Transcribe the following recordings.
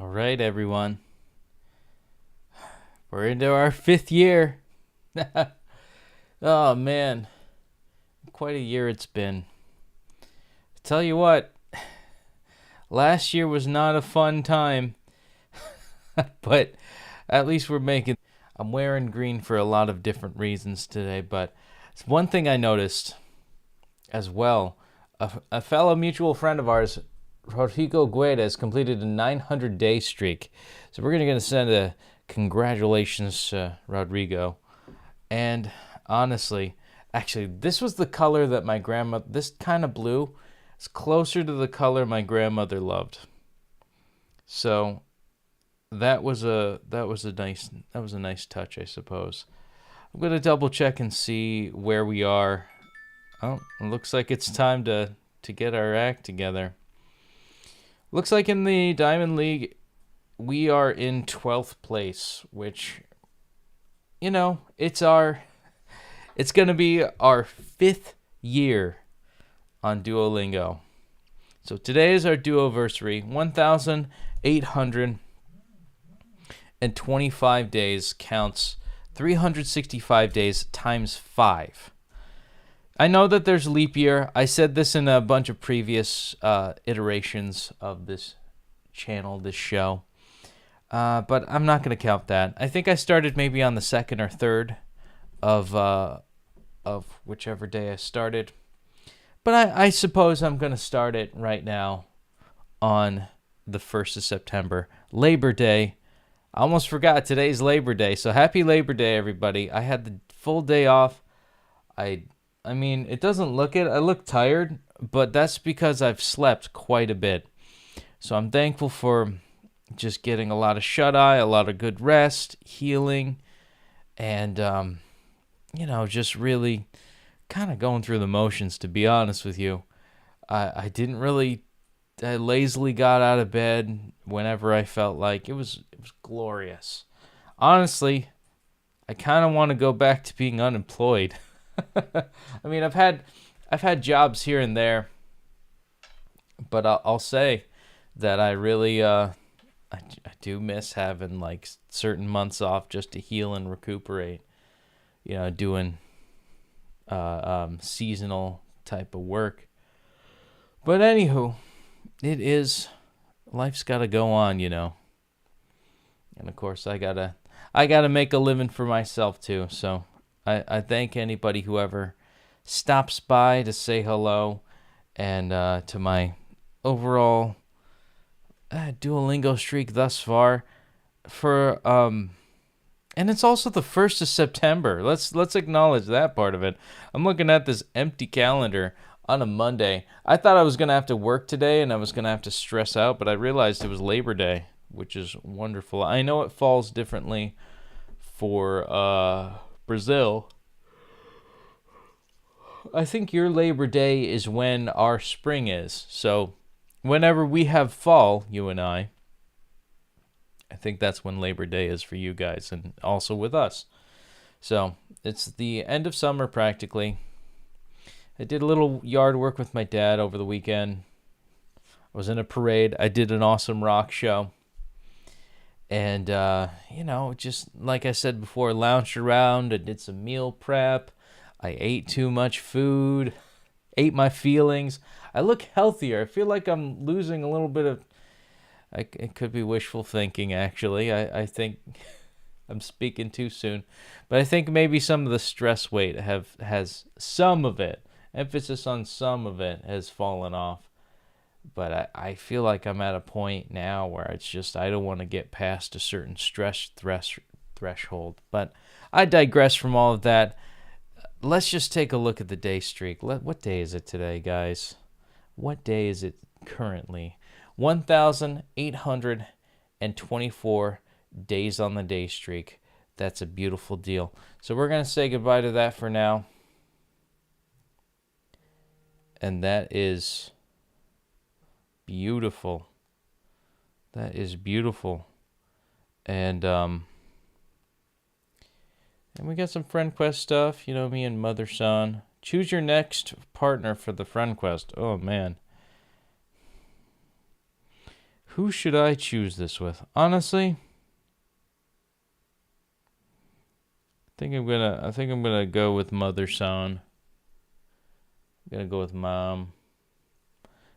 All right, everyone. We're into our 5th year. Oh, man. Quite a year it's been. Tell you what, last year was not a fun time, but at least we're making. I'm wearing green for a lot of different reasons today, but it's one thing I noticed as well. A fellow mutual friend of ours, Rodrigo Guedes, completed a 900-day streak. So we're going to send a congratulations to Rodrigo. And honestly, actually, this was the color that my grandma, this kind of blue, is closer to the color my grandmother loved. So that was a nice touch, I suppose. I'm going to double check and see where we are. Oh, it looks like it's time to get our act together. Looks like in the Diamond League, we are in 12th place, which, it's going to be our 5th year on Duolingo. So today is our Duoversary, 1,825 days counts 365 days times 5. I know that there's leap year. I said this in a bunch of previous iterations of this channel, this show. But I'm not going to count that. I think I started maybe on the 2nd or 3rd of whichever day I started. But I suppose I'm going to start it right now on the 1st of September, Labor Day. I almost forgot today's Labor Day. So happy Labor Day, everybody. I had the full day off. I mean, it doesn't look it. I look tired, but that's because I've slept quite a bit. So I'm thankful for just getting a lot of shut-eye, a lot of good rest, healing, and, just really kind of going through the motions, to be honest with you. I lazily got out of bed whenever I felt like. It was glorious. Honestly, I kind of want to go back to being unemployed. I mean, I've had jobs here and there, but I'll say that I really I do miss having like certain months off just to heal and recuperate. Doing seasonal type of work. But anywho, life's got to go on, and of course I gotta make a living for myself too. So I thank anybody who ever stops by to say hello, and to my overall Duolingo streak thus far. And it's also the 1st of September. Let's acknowledge that part of it. I'm looking at this empty calendar on a Monday. I thought I was gonna have to work today and I was gonna have to stress out, but I realized it was Labor Day, which is wonderful. I know it falls differently for Brazil. I think your Labor Day is when our spring is. So whenever we have fall, you and I think that's when Labor Day is for you guys, and also with us. So it's the end of summer practically. I did a little yard work with my dad over the weekend. I was in a parade. I did an awesome rock show. And, just like I said before, lounged around. I did some meal prep. I ate too much food. Ate my feelings. I look healthier. I feel like I'm losing a little bit of... It could be wishful thinking, actually. I think I'm speaking too soon. But I think maybe some of the stress weight has some of it, emphasis on some of it, has fallen off. But I feel like I'm at a point now where it's just I don't want to get past a certain stress threshold. But I digress from all of that. Let's just take a look at the day streak. What day is it today, guys? What day is it currently? 1,824 days on the day streak. That's a beautiful deal. So we're going to say goodbye to that for now. And that is beautiful. That is beautiful. And we got some friend quest stuff, me and Mother Son. Choose your next partner for the friend quest. Oh man. Who should I choose this with? Honestly, I think I'm gonna go with Mother-san. I'm gonna go with Mom,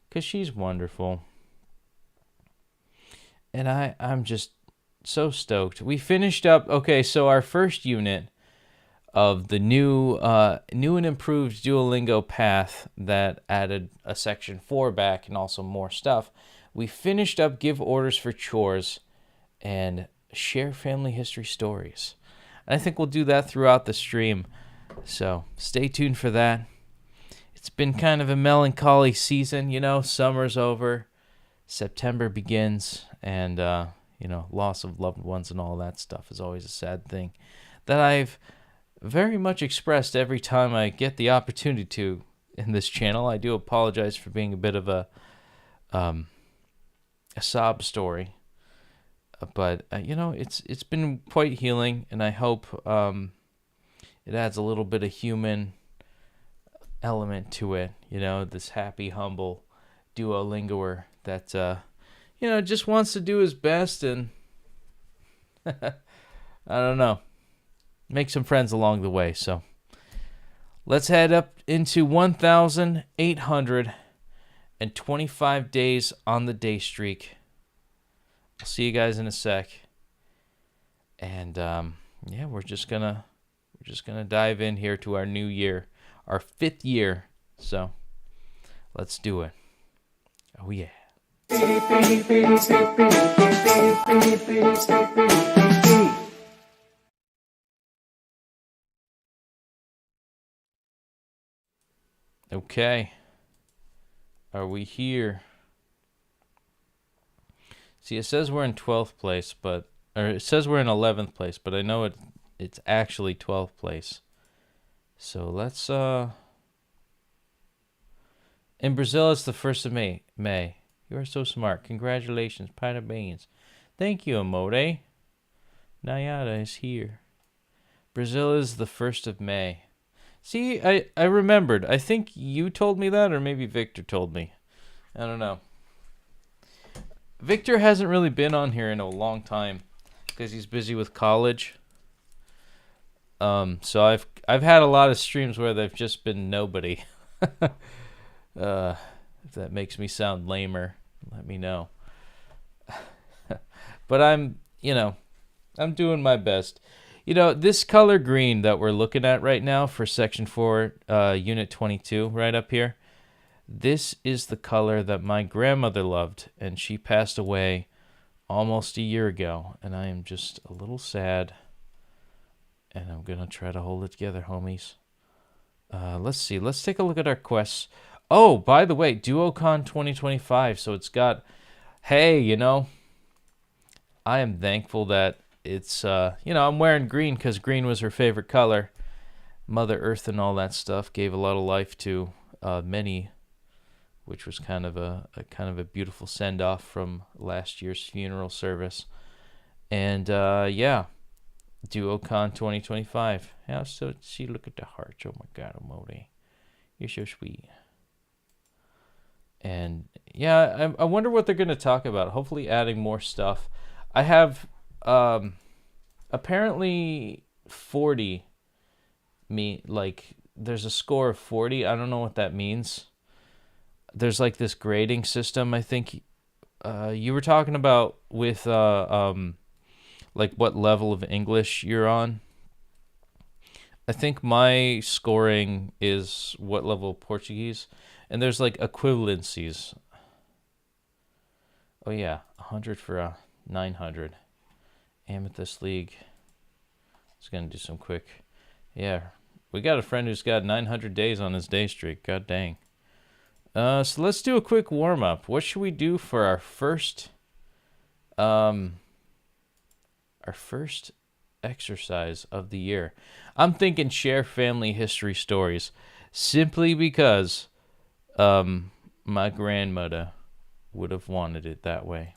'cause she's wonderful. And I'm just so stoked. We finished up, okay, so our first unit of the new and improved Duolingo path that added a section 4 back and also more stuff. We finished up give orders for chores and share family history stories. And I think we'll do that throughout the stream. So stay tuned for that. It's been kind of a melancholy season, you know, summer's over, September begins, and you know, loss of loved ones and all that stuff is always a sad thing that I've very much expressed every time I get the opportunity to in this channel. I do apologize for being a bit of a sob story, but you know, it's been quite healing, and I hope it adds a little bit of human element to it. You know, this happy, humble Duolingoer that you know, just wants to do his best and I don't know, make some friends along the way. So let's head up into 1,825 days on the day streak. I'll see you guys in a sec. And yeah, we're just gonna dive in here to our new year, our 5th year. So let's do it. Oh yeah. Okay. Are we here? See, it says we're in 12th place, or it says we're in 11th place, but I know it's actually 12th place. So let's in Brazil it's the 1st of May. You are so smart. Congratulations, parabéns. Thank you, Amore. Nayara is here. Brazil is the 1st of May. See, I remembered. I think you told me that, or maybe Victor told me. I don't know. Victor hasn't really been on here in a long time because he's busy with college. So I've had a lot of streams where they've just been nobody. If that makes me sound lamer, let me know. But I'm doing my best. You know, this color green that we're looking at right now for section 4, unit 22, right up here, this is the color that my grandmother loved, and she passed away almost a year ago, and I am just a little sad, and I'm gonna try to hold it together, homies. Let's see, let's take a look at our quests. Oh, by the way, DuoCon 2025, so it's got, hey, you know, I am thankful that it's, you know, I'm wearing green because green was her favorite color. Mother Earth and all that stuff gave a lot of life to many, which was kind of a beautiful send-off from last year's funeral service. And yeah, DuoCon 2025. How so? See, look at the hearts. Oh my God, Amore, you're so sweet. And yeah, I wonder what they're going to talk about. Hopefully adding more stuff. I have apparently 40, there's a score of 40. I don't know what that means. There's like this grading system, I think you were talking about with like what level of English you're on. I think my scoring is what level of Portuguese, and there's like equivalencies. Oh yeah, 100 for 900. Amethyst League. It's gonna do some quick. Yeah, we got a friend who's got 900 days on his day streak. God dang. So let's do a quick warm up. What should we do for our first exercise of the year? I'm thinking share family history stories, simply because my grandmother would have wanted it that way.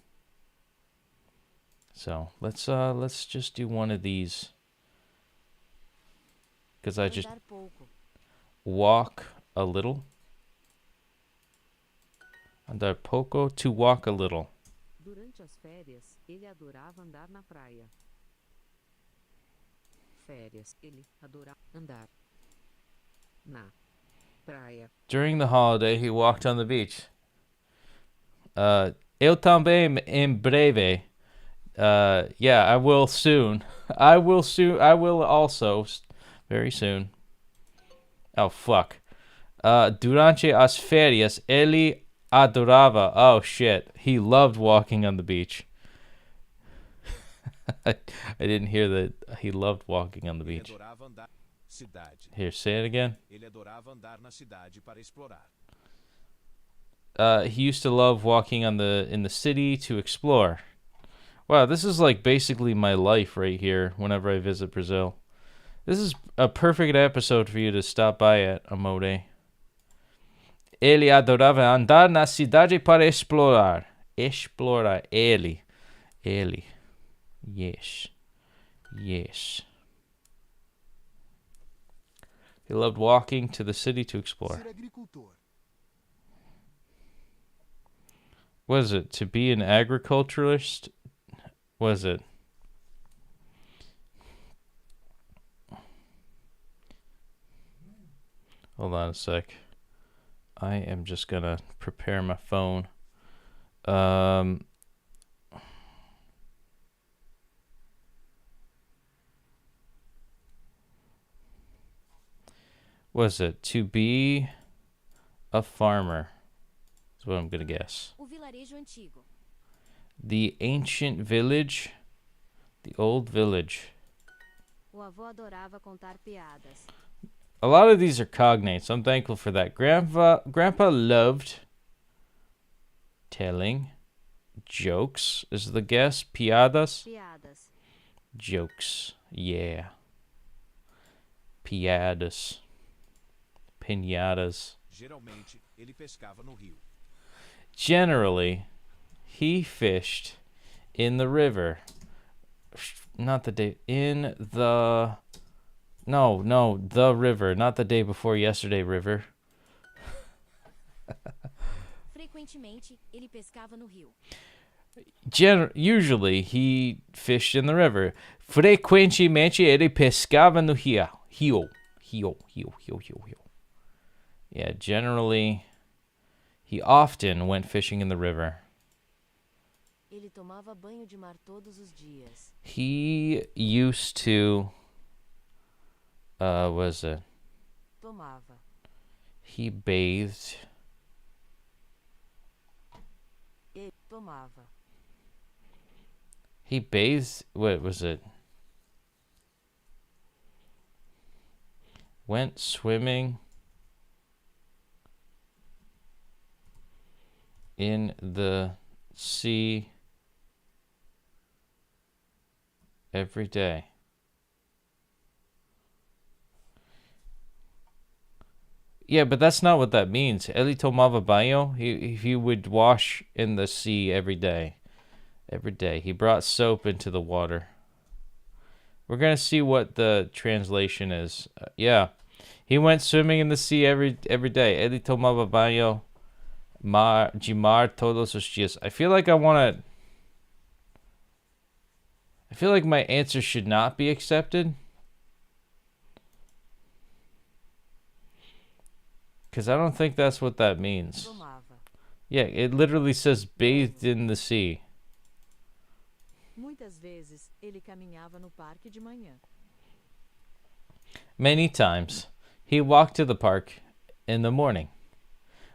So let's just do one of these, because I just walk a little. Andar pouco, to walk a little. as férias, ele adorava andar na praia. Férias, ele adorava andar na praia. During the holiday, he walked on the beach. Eu também em breve. Yeah, I will soon. I will also very soon. Oh, fuck. Durante as férias, ele adorava. Oh, shit. He loved walking on the beach. I didn't hear that he loved walking on the beach. Here, say it again. He used to love walking in the city to explore. Wow, this is like basically my life right here whenever I visit Brazil. This is a perfect episode for you to stop by at, Amode. Ele adorava andar na cidade para explorar. Explorar. Ele. Yes. He loved walking to the city to explore. What is it? To be an agriculturalist? What is it? Hold on a sec. I am just gonna prepare my phone. What is it? To be a farmer. That's what I'm gonna guess. O vilarejo antigo. The ancient village. The old village. O avô adorava contar piadas. A lot of these are cognates. I'm thankful for that. Grandpa loved telling jokes. Is the guess? Piadas? Piadas. Jokes. Yeah. Piadas. Pinadas. Geralmente, ele pescava no rio. Generally, he fished in the river. Not the day. In the... No, the river. Not the day before yesterday river. Frequentemente, ele pescava no rio. Usually, he fished in the river. Frequentemente, ele pescava no rio. Rio. Yeah, generally, he often went fishing in the river. Ele tomava banho de mar todos os dias. He used to... what is it? Tomava. He bathed. Ele tomava. He bathed... What was it? Went swimming in the sea every day. Yeah, but that's not what that means. Ele tomava banho. He would wash in the sea every day. Every day. He brought soap into the water. We're going to see what the translation is. Yeah. He went swimming in the sea every day. Ele tomava banho de mar todos os dias. I feel like my answer should not be accepted. Because I don't think that's what that means. Tomava. Yeah, it literally says bathed in the sea. Muitas vezes, ele caminhava no parque de manhã. Many times, he walked to the park in the morning.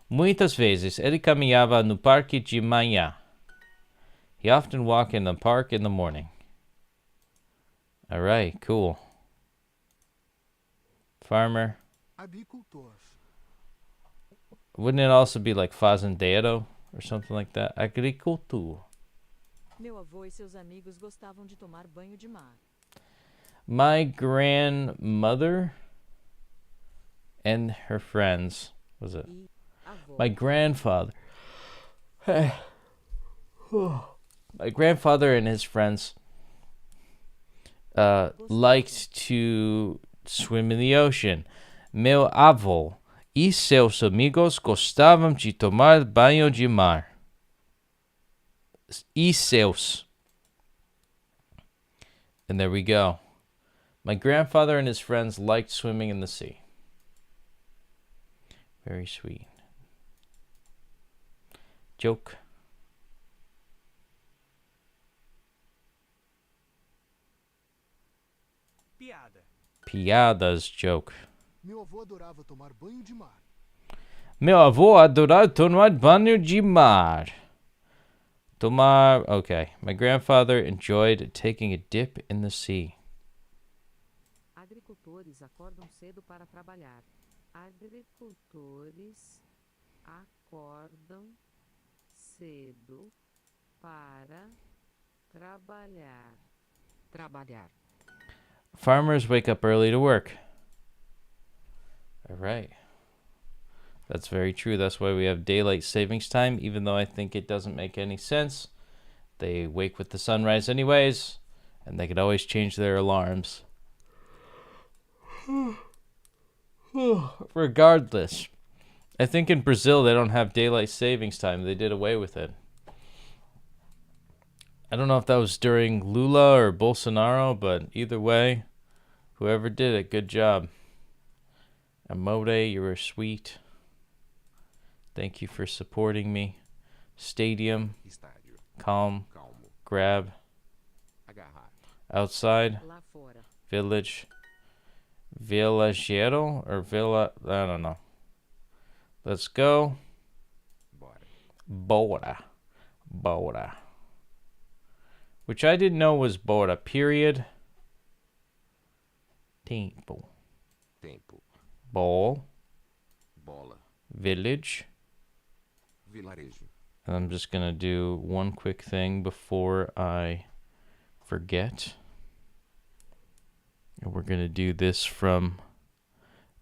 Muitas vezes, ele caminhava no parque de manhã. He often walked in the park in the morning. All right, cool. Farmer. Agricultor. Wouldn't it also be like fazendeiro or something like that? Agricultor. Meu avô e seus amigos gostavam de tomar banho de mar. My grandmother and her friends. Was it? E avô. My grandfather. My grandfather and his friends liked to swim in the ocean. Meu avô e seus amigos gostavam de tomar banho de mar. Seus. And there we go. My grandfather and his friends liked swimming in the sea. Very sweet. Joke. Piada. Piadas joke. Meu avô adorava tomar banho de mar. Meu avô adorava tomar banho de mar. Tomar. Okay. My grandfather enjoyed taking a dip in the sea. Agricultores acordam cedo para trabalhar. Agricultores acordam cedo para trabalhar. Trabalhar. Farmers wake up early to work. All right. That's very true. That's why we have daylight savings time, even though I think it doesn't make any sense. They wake with the sunrise anyways, and they could always change their alarms. Regardless, I think in Brazil they don't have daylight savings time. They did away with it. I don't know if that was during Lula or Bolsonaro, but either way, whoever did it, good job. Amode, you were sweet. Thank you for supporting me. Stadium, Estádio. calm, Calmo. grab, Agarrar. outside, Lá fora. village, villageiro or villa, I don't know. Let's go. Bora. Bora. Bora. Which I didn't know was bora. Period. Tempo. Tempo. Ball. Bola. Village. Vilarejo. And I'm just going to do one quick thing before I forget. And we're going to do this from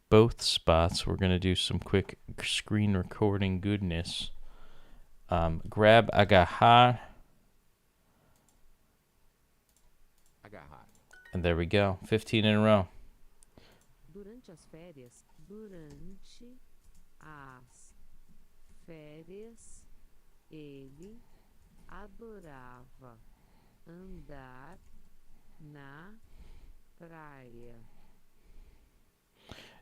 both spots. We're going to do some quick screen recording goodness. Grab agarrar. Agarrar. And there we go. 15 in a row. Durante as férias. Durante as férias, ele adorava andar na praia.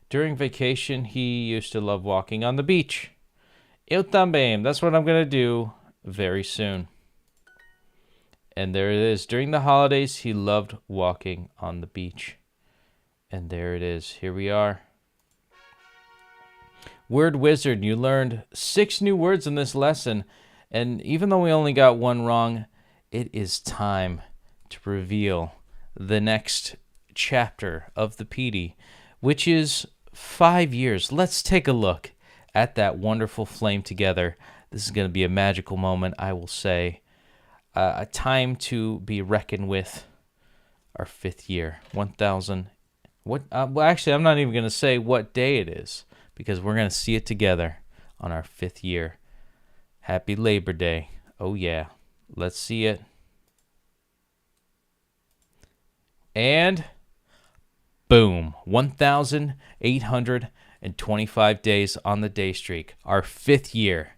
During vacation, he used to love walking on the beach. Eu também. That's what I'm going to do very soon. And there it is. During the holidays, he loved walking on the beach. And there it is. Here we are. Word Wizard, you learned 6 new words in this lesson. And even though we only got one wrong, it is time to reveal the next chapter of the Petey, which is 5 years. Let's take a look at that wonderful flame together. This is going to be a magical moment, I will say. A time to be reckoned with. Our 5th year. 1,000. Well, actually, I'm not even going to say what day it is, because we're going to see it together on our 5th year. Happy Labor Day. Oh, yeah. Let's see it. And boom. 1,825 days on the day streak. Our 5th year.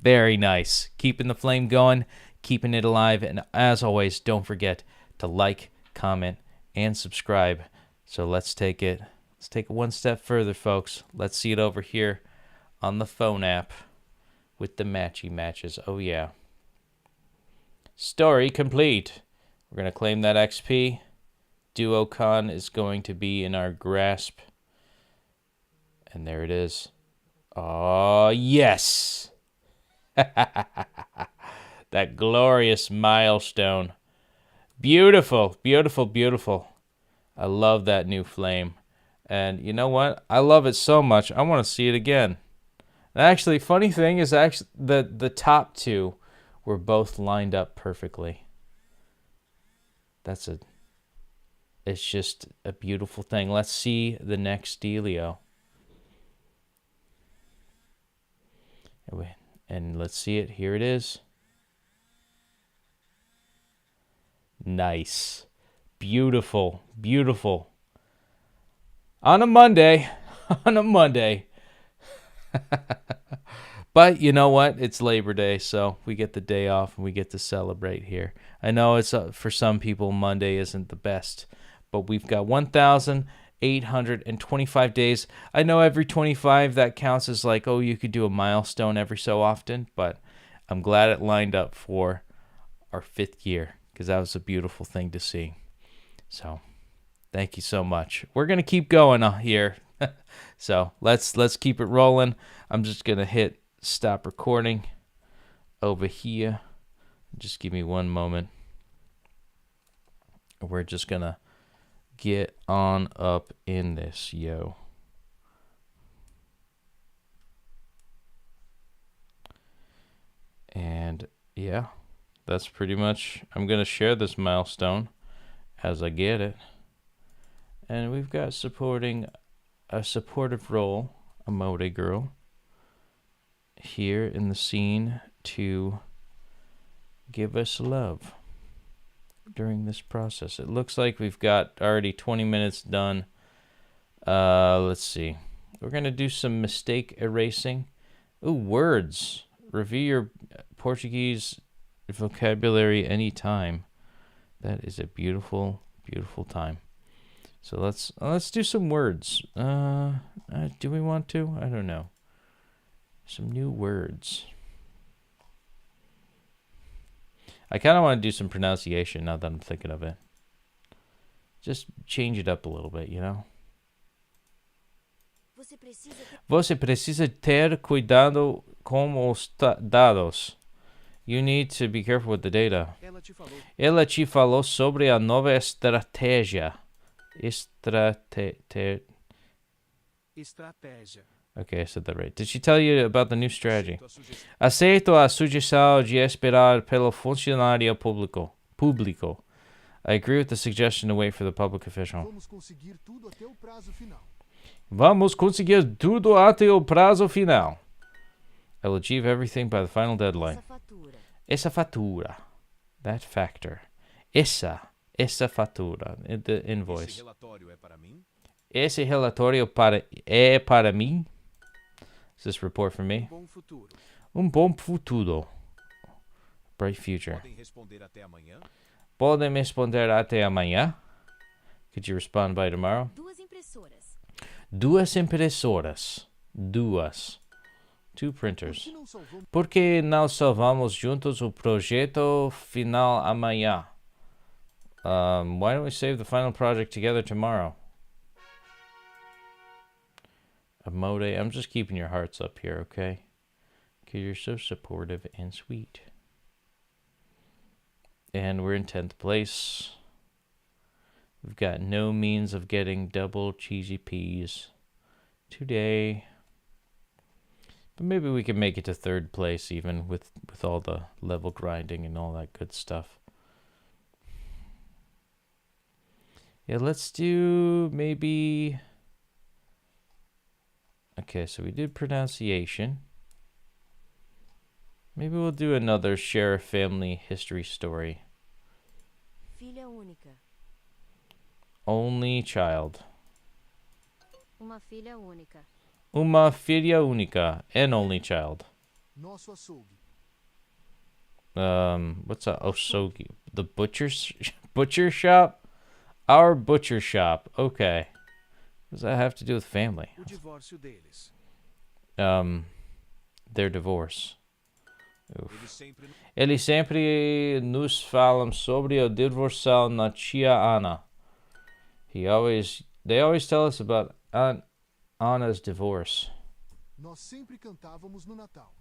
Very nice. Keeping the flame going, keeping it alive. And as always, don't forget to like, comment, and subscribe. So let's take it one step further, folks. Let's see it over here on the phone app with the matchy matches. Oh, yeah. Story complete. We're going to claim that XP. DuoCon is going to be in our grasp. And there it is. Oh, yes. That glorious milestone. Beautiful, beautiful, beautiful. I love that new flame. And you know what? I love it so much, I want to see it again. And actually, funny thing is actually the top 2 were both lined up perfectly. It's just a beautiful thing. Let's see the next dealio. And let's see it. Here it is. Nice. Beautiful. Beautiful. On a Monday. On a Monday. But you know what? It's Labor Day, so we get the day off and we get to celebrate here. I know it's for some people Monday isn't the best, but we've got 1,825 days. I know every 25 that counts as like, oh, you could do a milestone every so often, but I'm glad it lined up for our 5th year because that was a beautiful thing to see. So thank you so much. We're going to keep going here. So let's keep it rolling. I'm just going to hit stop recording over here. Just give me one moment. We're just going to get on up in this, yo. And yeah, that's pretty much, I'm going to share this milestone as I get it. And we've got a supportive role, a Mode girl, here in the scene to give us love during this process. It looks like we've got already 20 minutes done. Let's see. We're going to do some mistake erasing. Ooh, words. Review your Portuguese vocabulary anytime. That is a beautiful, beautiful time. So let's do some words. Do we want to? I don't know. Some new words. I kind of want to do some pronunciation now that I'm thinking of it. Just change it up a little bit, you know? Você precisa ter cuidado com os dados. You need to be careful with the data. Ela te falou sobre a nova estratégia. Estratégia. Okay, I said that right. Did she tell you about the new strategy? Aceito a sugestão de esperar pelo funcionário público. I agree with the suggestion to wait for the public official. Vamos conseguir tudo até o prazo final. Vamos conseguir tudo até o prazo final. I will achieve everything by the final deadline. Essa fatura. That factor. Essa fatura. The invoice. Esse relatório é para mim? Esse relatório é para mim? Is this report for me? Bom futuro. Bom futuro. Bright future. Podem responder até amanhã? Podem responder até amanhã? Could you respond by tomorrow? Duas impressoras. Duas. 2 printers. Por que não salvamos juntos o projeto final amanhã? Why don't we save the final project together tomorrow? Mode, I'm just keeping your hearts up here, okay? Because you're so supportive and sweet. And we're in 10th place. We've got no means of getting double cheesy peas today. But maybe we can make it to 3rd place even with all the level grinding and all that good stuff. Yeah, let's do maybe... Okay, so we did pronunciation. Maybe we'll do another share a family history story. Filha única. Only child. Uma filha única. Uma filha única. An only child. Nosso açougue. What's a osogi? The butcher shop? Our butcher shop. Okay. What does that have to do with family? O divórcio deles. Their divorce. Eles sempre nos falam sobre o divorcial na tia Ana. They always tell us about Anna's divorce. Nós sempre cantávamos no Natal.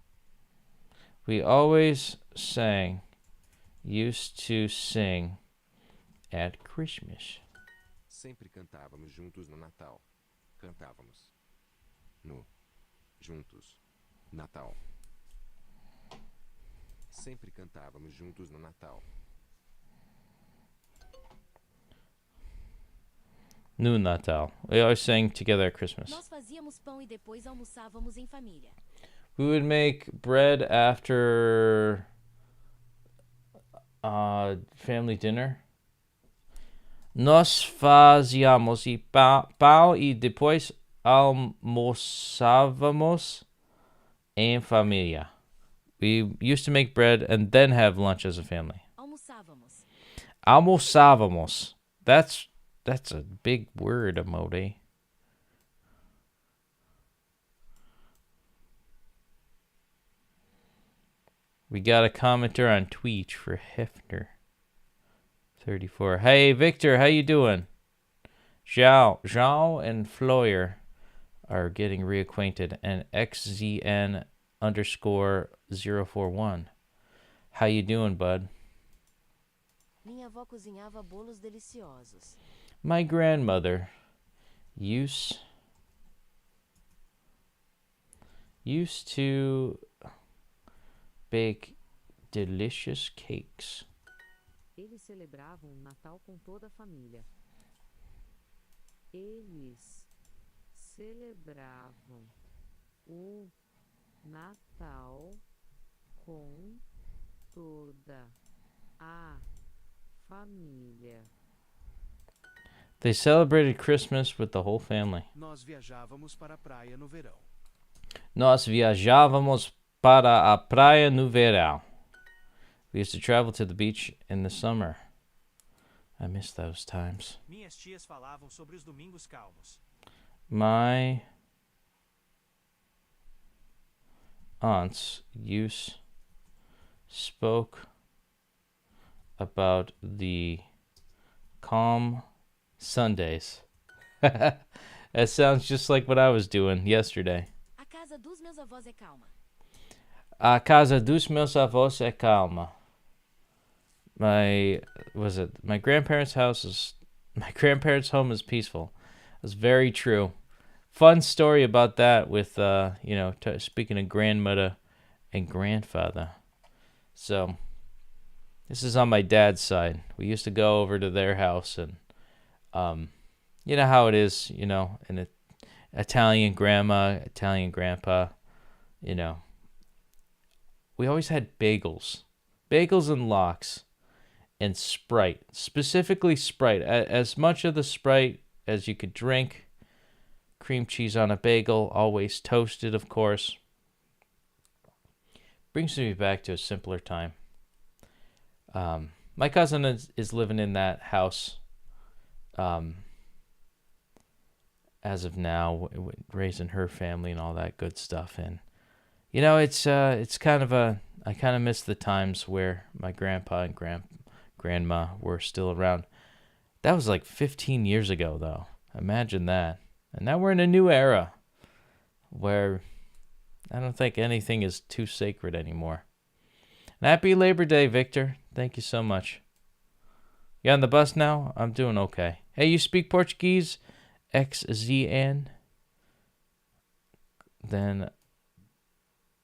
We always used to sing at Christmas. Sempre cantávamos juntos no Natal. Cantávamos. Juntos. Natal. Sempre cantávamos juntos no Natal. No Natal. We always sang together at Christmas. Nós fazíamos pão e depois almoçávamos em família. We would make bread after family dinner. Nós fazíamos pão e depois almoçávamos En familia. We used to make bread and then have lunch as a family. Almoçávamos. Almoçávamos. That's a big word, Amode. We got a commenter on Twitch for Hefner. 34. Hey, Victor, how you doing? Zhao and Floyer are getting reacquainted, and XZN_041. How you doing, bud? Minha avó cozinhava bolos deliciosos. My grandmother used to bake delicious cakes. Eles celebravam o Natal com toda a família. Eles celebravam o Natal com toda a família. They celebrated Christmas with the whole family. Nós viajávamos para a praia no verão. Nós viajávamos para a praia no verão. We used to travel to the beach in the summer. I miss those times. Minhas tias falavam sobre os domingos calmos. My aunts spoke about the calm Sundays. That sounds just like what I was doing yesterday. A casa dos meus avós é calma. A casa dos meus avós é calma. My grandparents' home is peaceful. It's very true. Fun story about that with speaking of grandmother and grandfather. So this is on my dad's side. We used to go over to their house, and you know how it is, an Italian grandma, Italian grandpa, we always had bagels and lox and Sprite, specifically Sprite, as much of the Sprite as you could drink. Cream cheese on a bagel, always toasted, of course. Brings me back to a simpler time. My cousin is living in that house as of now, raising her family and all that good stuff. And it's kind of I kind of miss the times where my grandpa and grandma were still around. That was like 15 years ago, though. Imagine that. And now we're in a new era where I don't think anything is too sacred anymore. And happy Labor Day, Victor. Thank you so much. You on the bus now? I'm doing okay. Hey, you speak Portuguese? XZN? Then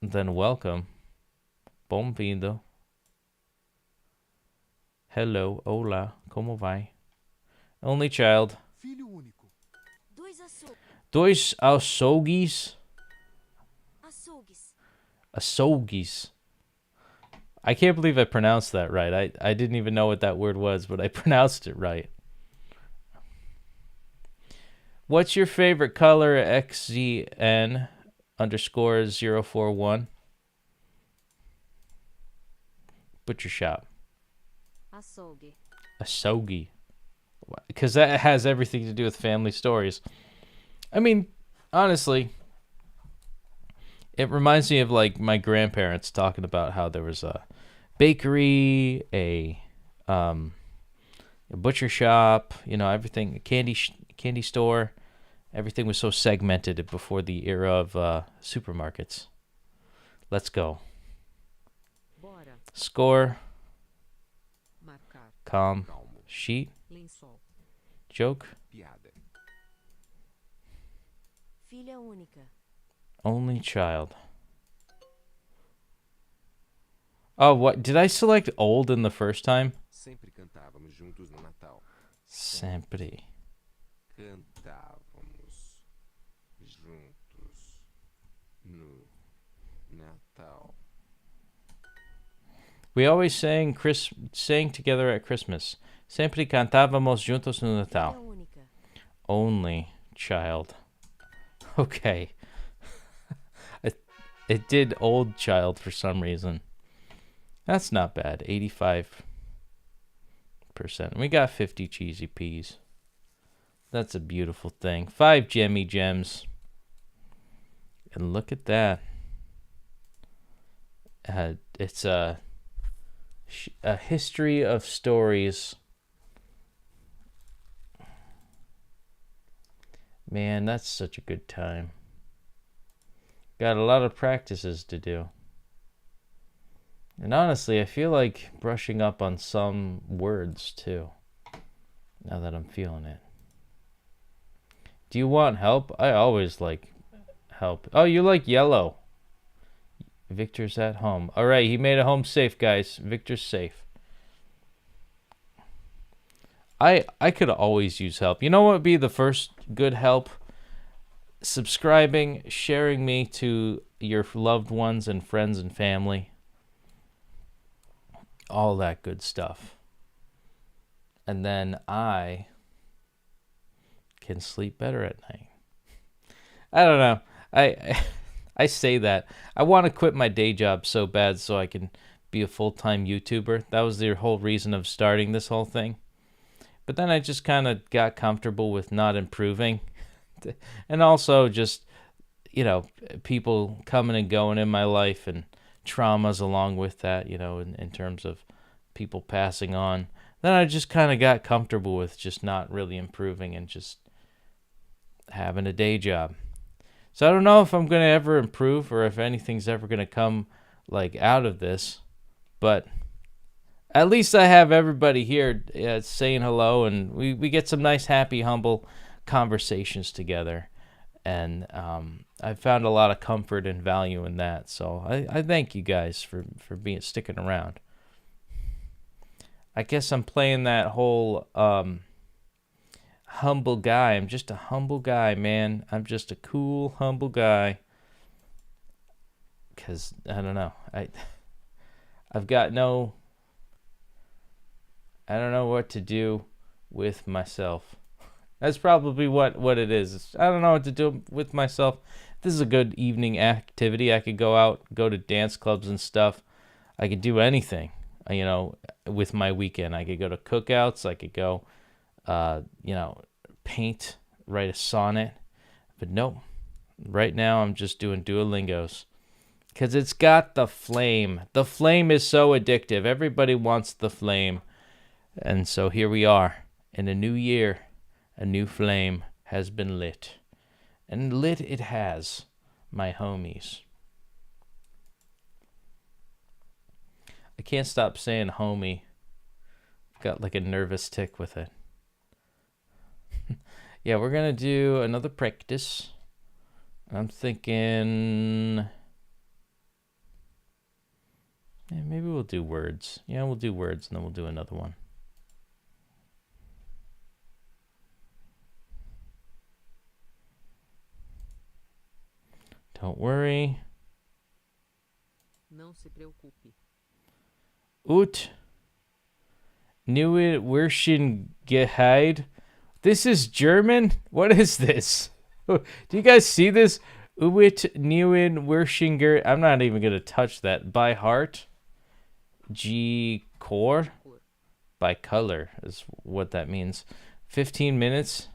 welcome. Bom-vindo. Hello, hola, como vai? Only child. Filho único. Dois açougues. Dois açougues. Açougues. Açougues. I can't believe I pronounced that right. I didn't even know what that word was, but I pronounced it right. What's your favorite color, XZN_041? Butcher shop. Açougue. Açougue. Because that has everything to do with family stories. I mean, honestly, it reminds me of like my grandparents talking about how there was a bakery, a butcher shop, everything, a candy store. Everything was so segmented before the era of supermarkets. Let's go. Bora. Score. Marcar. Calm. Calmo. Sheet. Lençol. Joke. Piada. Filha única. Only child. Oh, what? Did I select old in the first time? Sempre cantávamos juntos no Natal. Sempre. Cantávamos juntos no Natal. We always sang together at Christmas. Sempre cantávamos juntos no Filha Natal. única. Only child. Okay. It did old child for some reason. That's not bad. 85%. We got 50 cheesy peas. That's a beautiful thing. 5 gemmy gems. And look at that. It's a history of stories. Man, that's such a good time. Got a lot of practices to do. And honestly, I feel like brushing up on some words too, now that I'm feeling it. Do you want help? I always like help. Oh, you like yellow. Victor's at home. All right, he made it home safe, guys. Victor's safe. I could always use help. You know what would be the first good help? Subscribing, sharing me to your loved ones and friends and family. All that good stuff. And then I can sleep better at night. I don't know. I say that. I want to quit my day job so bad so I can be a full-time YouTuber. That was the whole reason of starting this whole thing. But then I just kind of got comfortable with not improving. And also just, people coming and going in my life and traumas along with that, in terms of people passing on. Then I just kind of got comfortable with just not really improving and just having a day job. So I don't know if I'm going to ever improve or if anything's ever going to come out of this, but at least I have everybody here saying hello, and we get some nice, happy, humble conversations together. And I've found a lot of comfort and value in that. So I thank you guys for sticking around. I guess I'm playing that whole humble guy. I'm just a humble guy, man. I'm just a cool, humble guy. Because, I don't know. I've got no... I don't know what to do with myself. That's probably what it is. I don't know what to do with myself. This is a good evening activity. I could go out, go to dance clubs and stuff. I could do anything, with my weekend. I could go to cookouts. I could go, paint, write a sonnet. But nope. Right now I'm just doing Duolingos. Because it's got the flame. The flame is so addictive. Everybody wants the flame. And so here we are, in a new year, a new flame has been lit. And lit it has, my homies. I can't stop saying homie. Got like a nervous tick with it. Yeah, we're going to do another practice. I'm thinking... Yeah, maybe we'll do words. Yeah, we'll do words and then we'll do another one. Don't worry. Não se preocupe. Ut. Neue Wirschengeheid. This is German? What is this? Do you guys see this? Uit Neuen Wirschinger. I'm not even going to touch that. By heart. G core. By color is what that means. 15 minutes.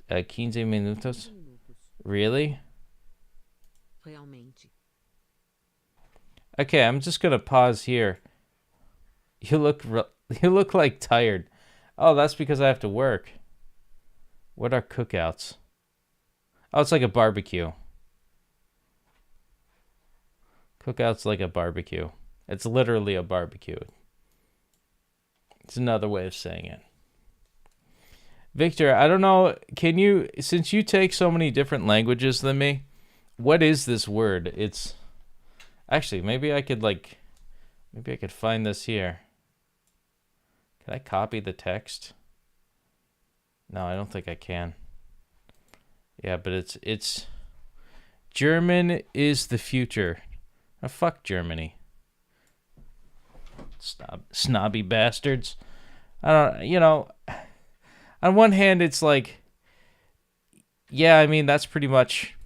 15 minutos. Really? Realmente. Okay, I'm just gonna pause here. You look like tired. Oh, that's because I have to work. What are cookouts? Oh, it's like a barbecue. Cookout's like a barbecue. It's literally a barbecue. It's another way of saying it. Victor, I don't know, can you, since you take so many different languages than me, what is this word? It's actually, maybe I could find this here. Can I copy the text? No, I don't think I can. Yeah, but it's German is the future. Oh, fuck Germany. Snobby bastards. I don't, on one hand it's like, yeah, I mean, that's pretty much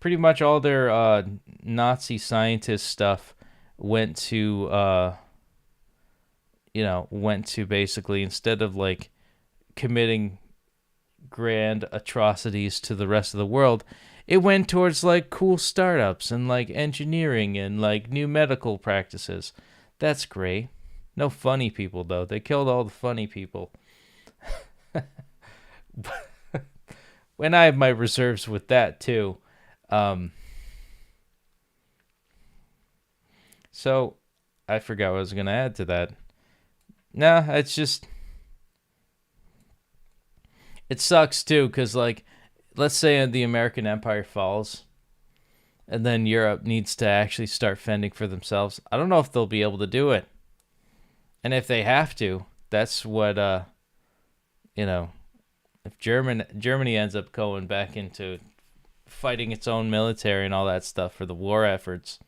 pretty much all their Nazi scientist stuff went to went to basically, instead of like committing grand atrocities to the rest of the world, it went towards like cool startups and like engineering and like new medical practices. That's great. No funny people though. They killed all the funny people. When I have my reserves with that too. So I forgot what I was going to add to that. Nah, it's just, it sucks too, because like, let's say the American Empire falls and then Europe needs to actually start fending for themselves. I don't know if they'll be able to do it. And if they have to, that's what, if Germany ends up going back into fighting its own military and all that stuff for the war efforts.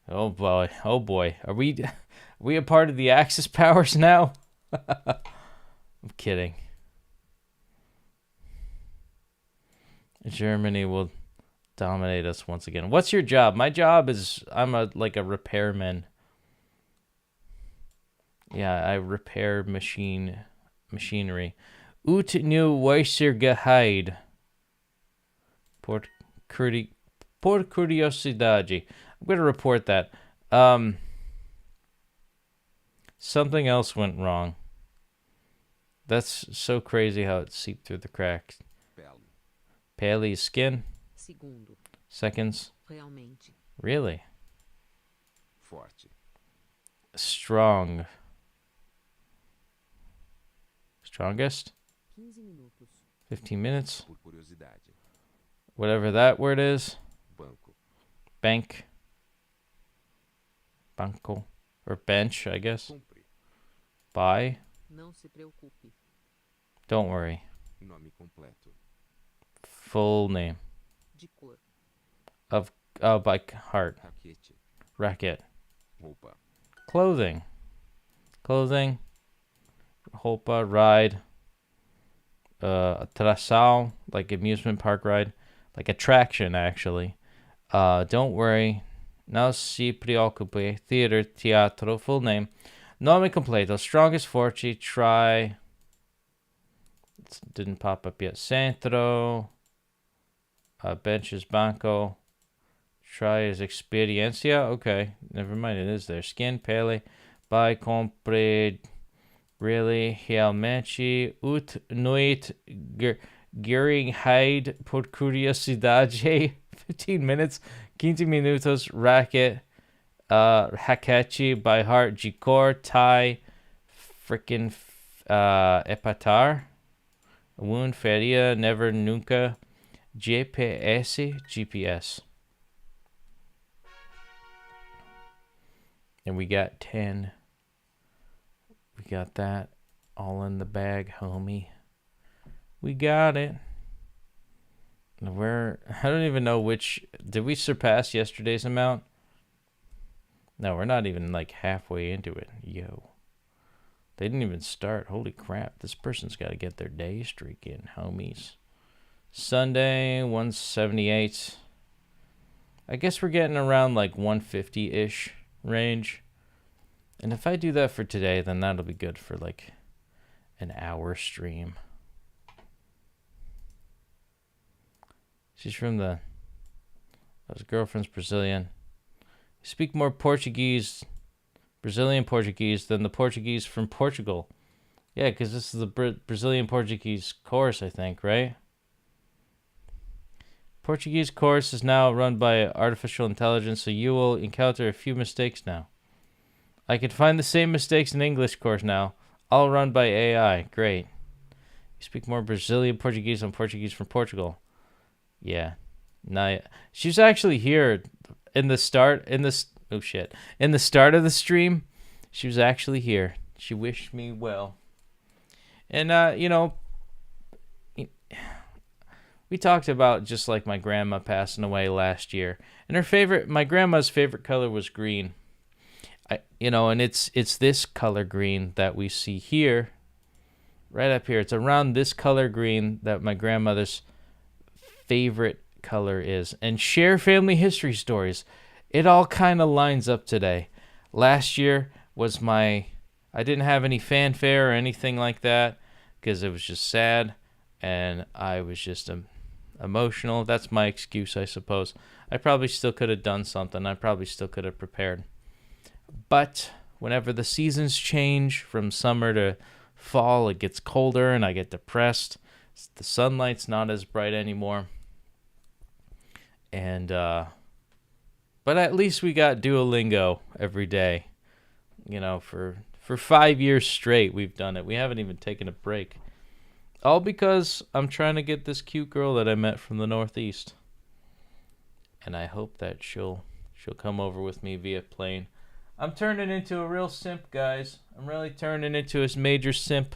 Oh boy. Are we a part of the Axis powers now? I'm kidding. Germany will dominate us once again. What's your job? My job is I'm a repairman. Yeah, I repair machinery. Ut nu Weissergeheid. Por curiosidade. I'm going to report that. Something else went wrong. That's so crazy how it seeped through the cracks. Pele is skin. Segundo. Seconds. Realmente. Really? Forte. Strong. Strongest? 15 minutos. 15 minutes. Por curiosidade. Whatever that word is. Banco. Bank. Banco. Or bench, I guess. Compre. Buy. Não se preocupe. Don't worry. Nome completo. Full name. De cor. By heart. Raquete. Racket. Roupa. Clothing. Clothing. Roupa. Ride. Atração. Like amusement park ride. Like attraction, actually. Don't worry. Não se preocupe. Theater. Teatro. Full name. Nome completo. Strongest forte. Try. It didn't pop up yet. Centro. Bench is banco. Try is experiencia. Okay. Never mind. It is there. Skin. Pele. Buy. Compre. Really. Realmente. Ut noit. Geringhide. Por curiosidade. 15 minutes. 15 minutos. Racket. Hakechi. By heart. Gicor. Thai. Frickin' epatar. Wound. Feria. Never. Nunca. GPS. And we got 10. We got that all in the bag, homie. We got it. I don't even know which. Did we surpass yesterday's amount? No, we're not even like halfway into it. Yo. They didn't even start. Holy crap. This person's got to get their day streak in, homies. Sunday, 178. I guess we're getting around like 150-ish range. And if I do that for today, then that'll be good for like an hour stream. She's from his girlfriend's Brazilian. You speak more Brazilian Portuguese than the Portuguese from Portugal. Yeah, because this is the Brazilian Portuguese course, I think, right? Portuguese course is now run by artificial intelligence, so you will encounter a few mistakes now. I can find the same mistakes in English course now, all run by AI. Great. You speak more Brazilian Portuguese than Portuguese from Portugal. Yeah. Nah, she was actually here in the start of the stream. She was actually here. She wished me well. And we talked about just like my grandma passing away last year, and my grandma's favorite color was green. And it's this color green that we see here, right up here. It's around this color green that my grandmother's favorite color is. And share family history stories. It all kind of lines up today. Last year was I didn't have any fanfare or anything like that because it was just sad and I was just emotional. That's my excuse, I suppose. I probably still could have done something. I probably still could have prepared. But whenever the seasons change from summer to fall, it gets colder and I get depressed. The sunlight's not as bright anymore. And, but at least we got Duolingo every day. You know, for 5 years straight we've done it. We haven't even taken a break. All because I'm trying to get this cute girl that I met from the Northeast. And I hope that she'll come over with me via plane. I'm turning into a real simp, guys. I'm really turning into a major simp.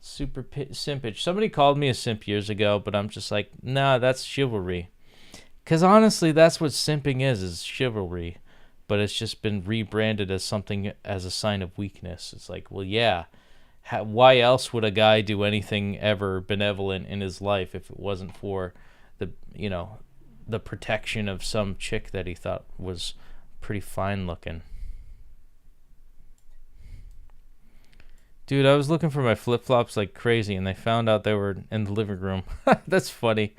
Super simpage. Somebody called me a simp years ago, but I'm just like, nah, that's chivalry. Because honestly, that's what simping is chivalry. But it's just been rebranded as something, as a sign of weakness. It's like, well, yeah. Why else would a guy do anything ever benevolent in his life if it wasn't for the protection of some chick that he thought was pretty fine looking? Dude, I was looking for my flip-flops like crazy, and they found out they were in the living room. That's funny.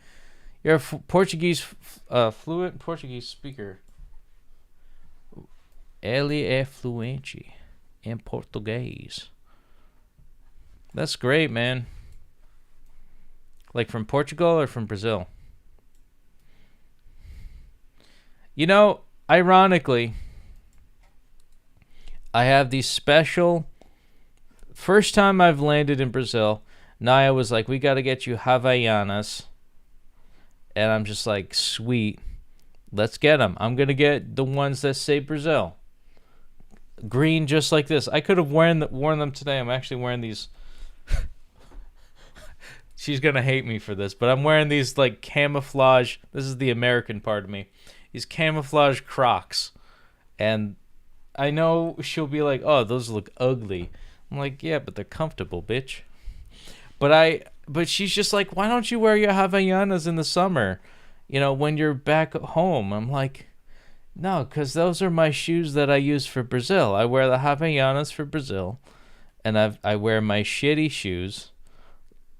You're a fluent Portuguese speaker. Ele é fluente em português. That's great, man. Like from Portugal or from Brazil? You know, ironically, I have these special... First time I've landed in Brazil, Naya was like, we got to get you Havaianas. And I'm just like, sweet. Let's get them. I'm going to get the ones that say Brazil. Green, just like this. I could have worn them today. I'm actually wearing these... She's going to hate me for this, but I'm wearing these like camouflage. This is the American part of me. These camouflage Crocs. And I know she'll be like, oh, those look ugly. I'm like, yeah, but they're comfortable, bitch. But she's just like, why don't you wear your Havaianas in the summer? You know, when you're back home. I'm like, no, because those are my shoes that I use for Brazil. I wear the Havaianas for Brazil. And I wear my shitty shoes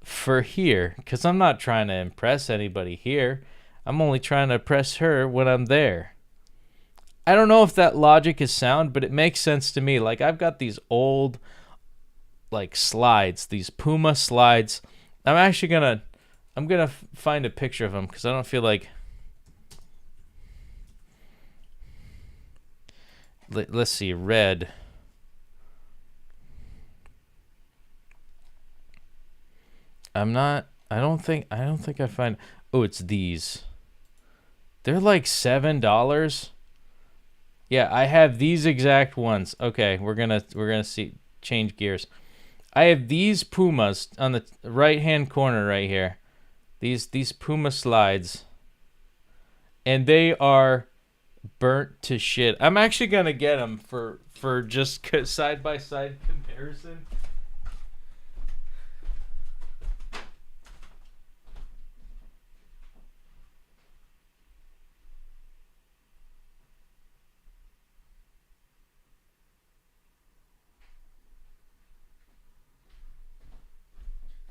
for here, because I'm not trying to impress anybody here. I'm only trying to impress her when I'm there. I don't know if that logic is sound, but it makes sense to me. Like, I've got these old, like, slides, these Puma slides. I'm actually gonna find a picture of them, because I don't feel like... Let's see, red... I don't think I find... Oh, it's these. They're like $7. Yeah, I have these exact ones. Okay, we're gonna see, change gears. I have these Pumas on the right-hand corner right here. These Puma slides. And they are burnt to shit. I'm actually gonna get them for just side-by-side comparison.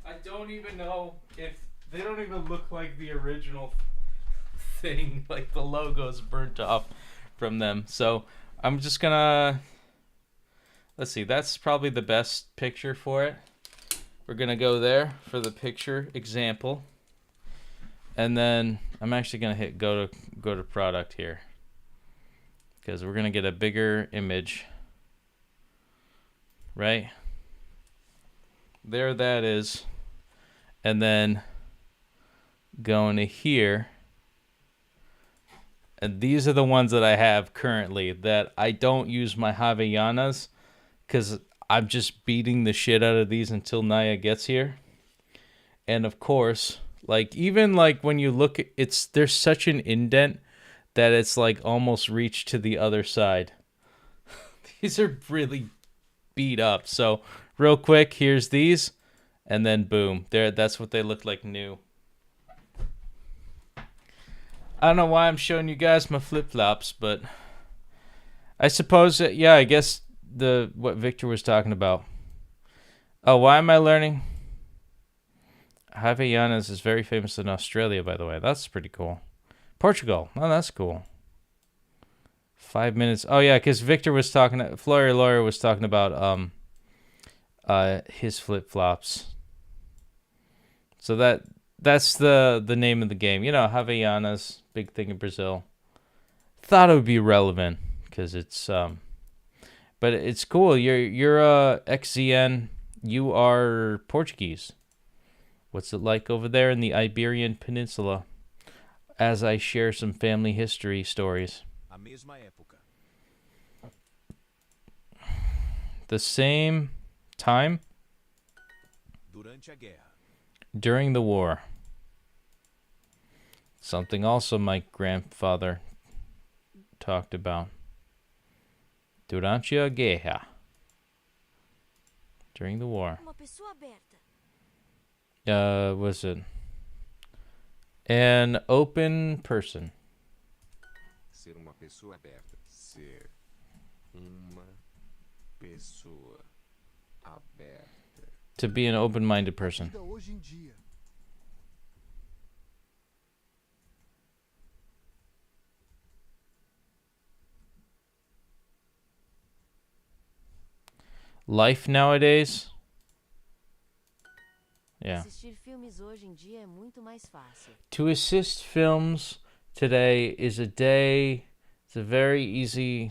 I don't even know if they don't even look like the original thing. Like, the logo's burnt off from them. So I'm just gonna, let's see, that's probably the best picture for it. We're gonna go there for the picture example, and then I'm actually gonna hit go to product here, because we're gonna get a bigger image. Right there, that is. And then going to here. And these are the ones that I have currently that I don't use my Havaianas, because I'm just beating the shit out of these until Naya gets here. And of course, like, even like when you look, there's such an indent that it's like almost reached to the other side. These are really beat up. So real quick, here's these. And then boom, there. That's what they look like new. I don't know why I'm showing you guys my flip-flops, but I suppose that, yeah, I guess what Victor was talking about. Oh, why am I learning? Havaianas is very famous in Australia, by the way. That's pretty cool. Portugal. Oh, that's cool. 5 minutes. Oh, yeah, because Victor was talking, Florian Lawyer was talking about his flip-flops. So that's the name of the game. You know, Havaianas, big thing in Brazil. Thought it would be relevant because it's but it's cool. You're XZN. You are Portuguese. What's it like over there in the Iberian Peninsula? As I share some family history stories. A mesma época. The same time Durante a guerra. during the war. Something also my grandfather talked about. Durante a guerra. During the war. Uma pessoa aberta. Was it an open person? Ser uma pessoa aberta. Ser uma pessoa aberta. To be an open-minded person. Vida hoje em dia. Life nowadays? Yeah. Assistir filmes hoje em dia é muito mais fácil. To assist films today is a day. It's a very easy.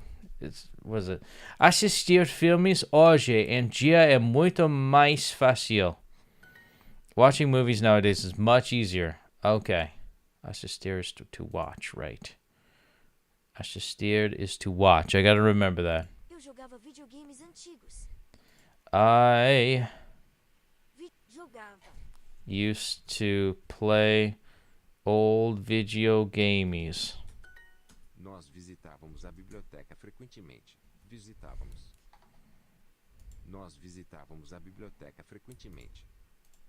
Was it? Assistir filmes hoje em dia é muito mais fácil. Watching movies nowadays is much easier. Okay. Assistir is to watch, right? Assistir is to watch. I gotta remember that. Eu jogava videogames antigos. I Jogava. used to play old video games. Nós visitávamos a biblioteca frequentemente. Nós visitávamos a biblioteca frequentemente.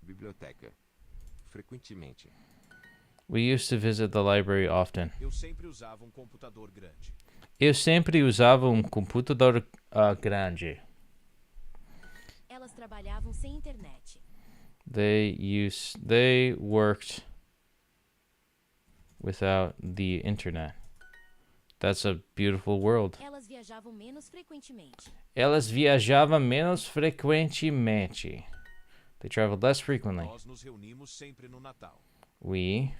Biblioteca. Frequentemente. We used to visit the library often. Eu sempre usava computador grande. Eu sempre usava computador grande. Elas trabalhavam sem internet. They worked without the internet. That's a beautiful world. Elas viajavam menos frequentemente. Elas viajavam menos frequentemente. They traveled less frequently. Nós nos reunimos sempre no Natal. We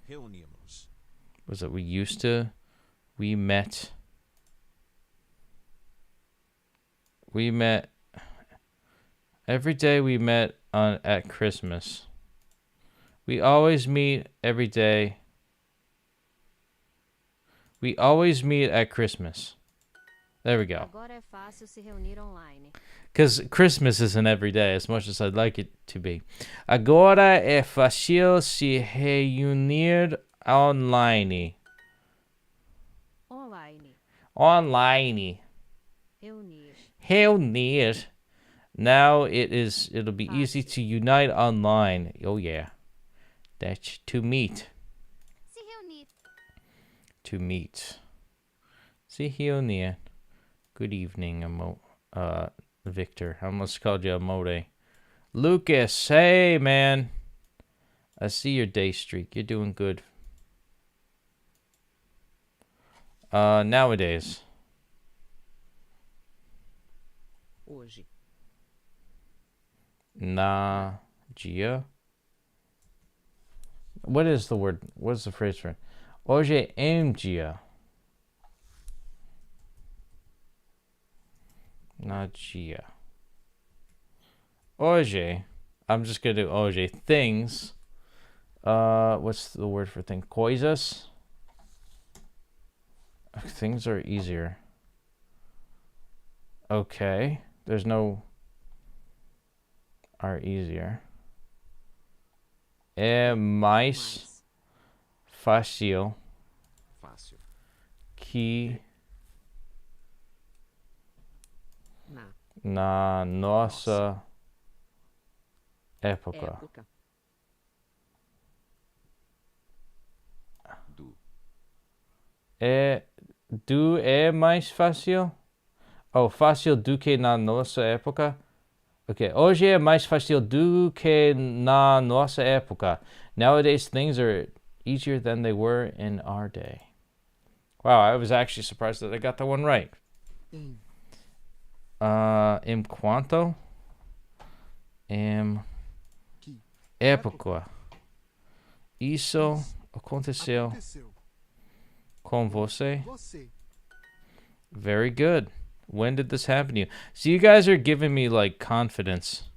Reunimos. was it we used to we met every day. We met at Christmas. We always meet every day. We always meet at Christmas. There we go. Agora é fácil se reunir online. Because Christmas isn't every day, as much as I'd like it to be. Agora é fácil se reunir online. Online. Online. Reunir. Reunir. Now it'll be easy to unite online. Oh yeah. That's to meet. Se reunir. To meet. Se reunir. Good evening, Victor. I almost called you Amore. Lucas, hey man. I see your day streak. You're doing good. Nowadays. Hoje. Na dia. What is the word? What's the phrase for it? Hoje em dia. Na dia. Hoje. I'm just gonna do hoje. Things. What's the word for thing? Coisas. Things are easier. Okay. There's no are easier. É mais fácil Fácil. que Na na nossa época. época. é mais fácil? Oh, fácil do que na nossa época? Ok, hoje é mais fácil do que na nossa época. Nowadays, things are easier than they were in our day. Wow, I was actually surprised that I got that one right. Enquanto Que época isso aconteceu aconteceu com você? você? Very good. When did this happen to you? So you guys are giving me like confidence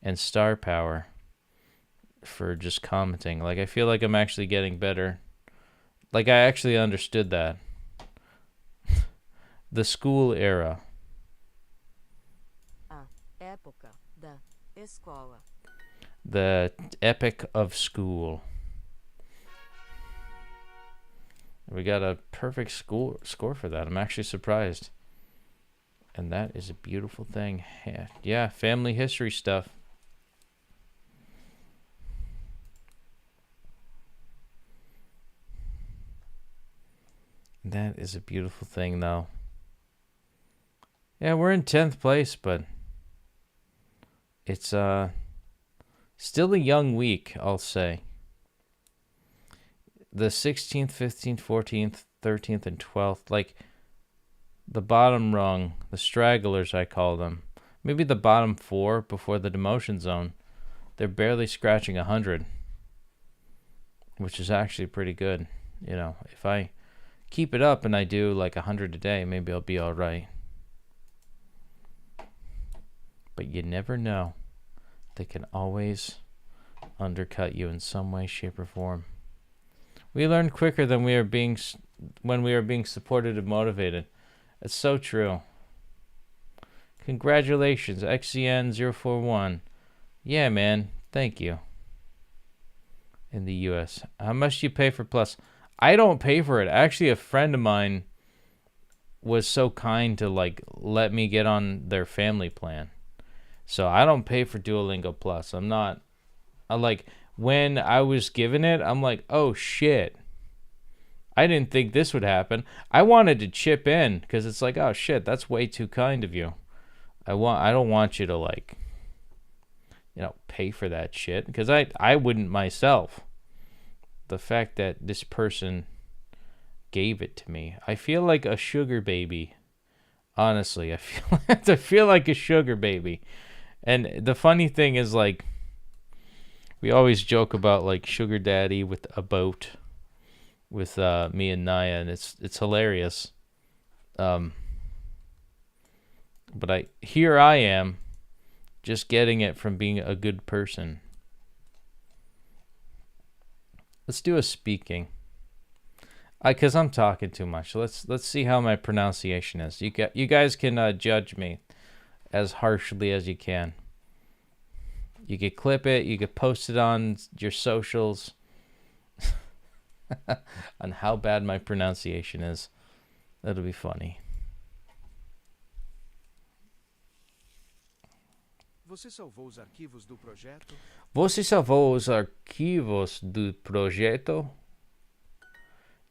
and star power for just commenting. Like I feel like I'm actually getting better. Like I actually understood that. The school era. A época da escola. The epic of school. We got a perfect score for that. I'm actually surprised. And that is a beautiful thing. Yeah, family history stuff. That is a beautiful thing, though. Yeah, we're in 10th place, but it's still a young week, I'll say. The 16th, 15th, 14th, 13th, and 12th, like the bottom rung, the stragglers, I call them. Maybe the bottom 4 before the demotion zone. They're barely scratching 100, which is actually pretty good. You know, if I keep it up and I do like 100 a day, maybe I'll be all right. But you never know. They can always undercut you in some way, shape, or form. We learn quicker than when we are being supported and motivated. It's so true. Congratulations, XCN041. Yeah, man. Thank you. In the U.S. How much do you pay for Plus? I don't pay for it. Actually, a friend of mine was so kind to like let me get on their family plan. So I don't pay for Duolingo Plus. When I was given it, I'm like, oh shit. I didn't think this would happen. I wanted to chip in because it's like, oh shit, that's way too kind of you. I don't want you to like, pay for that shit because I wouldn't myself. The fact that this person gave it to me, I feel like a sugar baby. Honestly, I feel like a sugar baby. And the funny thing is, like, we always joke about like sugar daddy with a boat with me and Naya, and it's hilarious. But here I am just getting it from being a good person. Let's do a speaking. Because I'm talking too much. Let's see how my pronunciation is. You guys can judge me as harshly as you can. You could clip it. You could post it on your socials on how bad my pronunciation is. That'll be funny. Você salvou os arquivos do projeto? Você salvou os arquivos do projeto?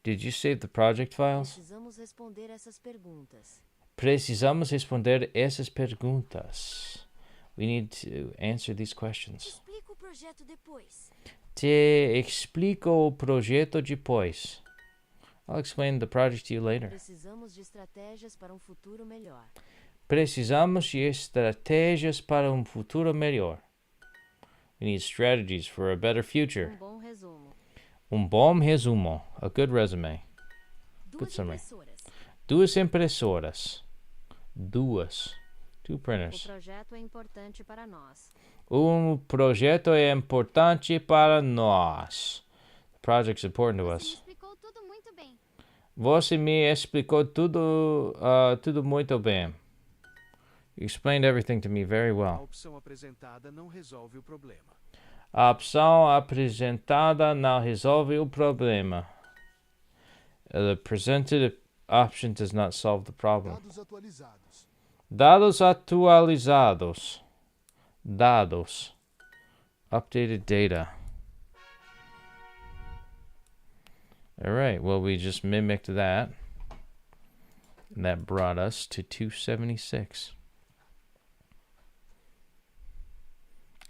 Did you save the project files? Precisamos responder essas perguntas. Precisamos responder essas perguntas. We need to answer these questions. Explica o projeto depois. Te explico o projeto depois. I'll explain the project to you later. Precisamos de estratégias para um futuro melhor. Precisamos de estratégias para um futuro melhor. We need strategies for a better future. Bom resumo. Bom resumo. A good resume. Good Duas summary. impressoras. Duas impressoras. Two O printers. projeto é importante para nós. Projeto é importante para nós. The project's important to Você me us. explicou tudo muito bem. Você me explicou tudo muito bem. You explained everything to me very A well. opção apresentada não resolve o problema. A opção apresentada não resolve o problema. The presented option does not solve the problem. Dados atualizados. Dados atualizados. Dados. Updated data. All right, well, we just mimicked that. And that brought us to 276.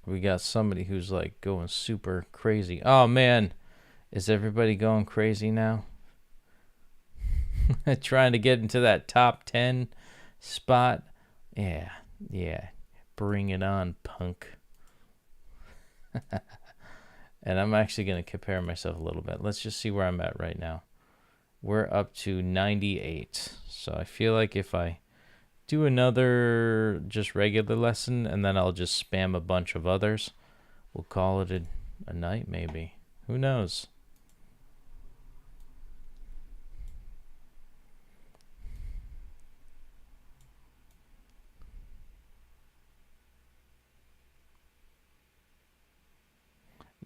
We got somebody who's like going super crazy. Oh, man. Is everybody going crazy now? Trying to get into that top 10 spot. Yeah. Bring it on, punk. And I'm actually going to compare myself a little bit. Let's just see where I'm at right now. We're up to 98. So I feel like if I do another just regular lesson and then I'll just spam a bunch of others, we'll call it a night maybe. Who knows?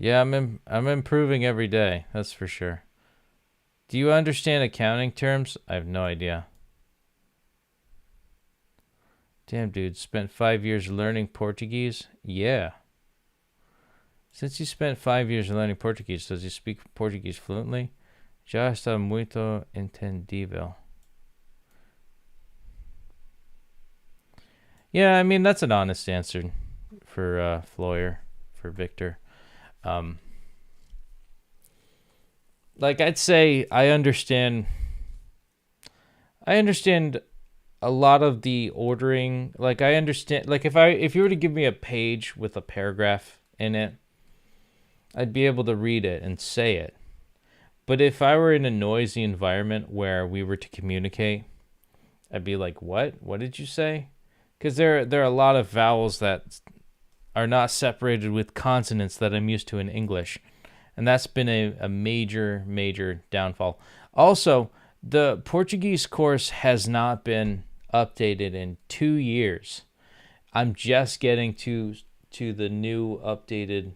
Yeah, I'm improving every day. That's for sure. Do you understand accounting terms? I have no idea. Damn, dude, spent 5 years learning Portuguese? Yeah. Since you spent 5 years learning Portuguese, does you speak Portuguese fluently? Já está muito entendível. Yeah, I mean, that's an honest answer for Floyer, for Victor. Like I'd say I understand a lot of the ordering. Like I understand, like if you were to give me a page with a paragraph in it, I'd be able to read it and say it. But if I were in a noisy environment where we were to communicate, I'd be like, what did you say? Because there are a lot of vowels that are not separated with consonants that I'm used to in English. And that's been a major downfall. Also, the Portuguese course has not been updated in 2 years. I'm just getting to the new updated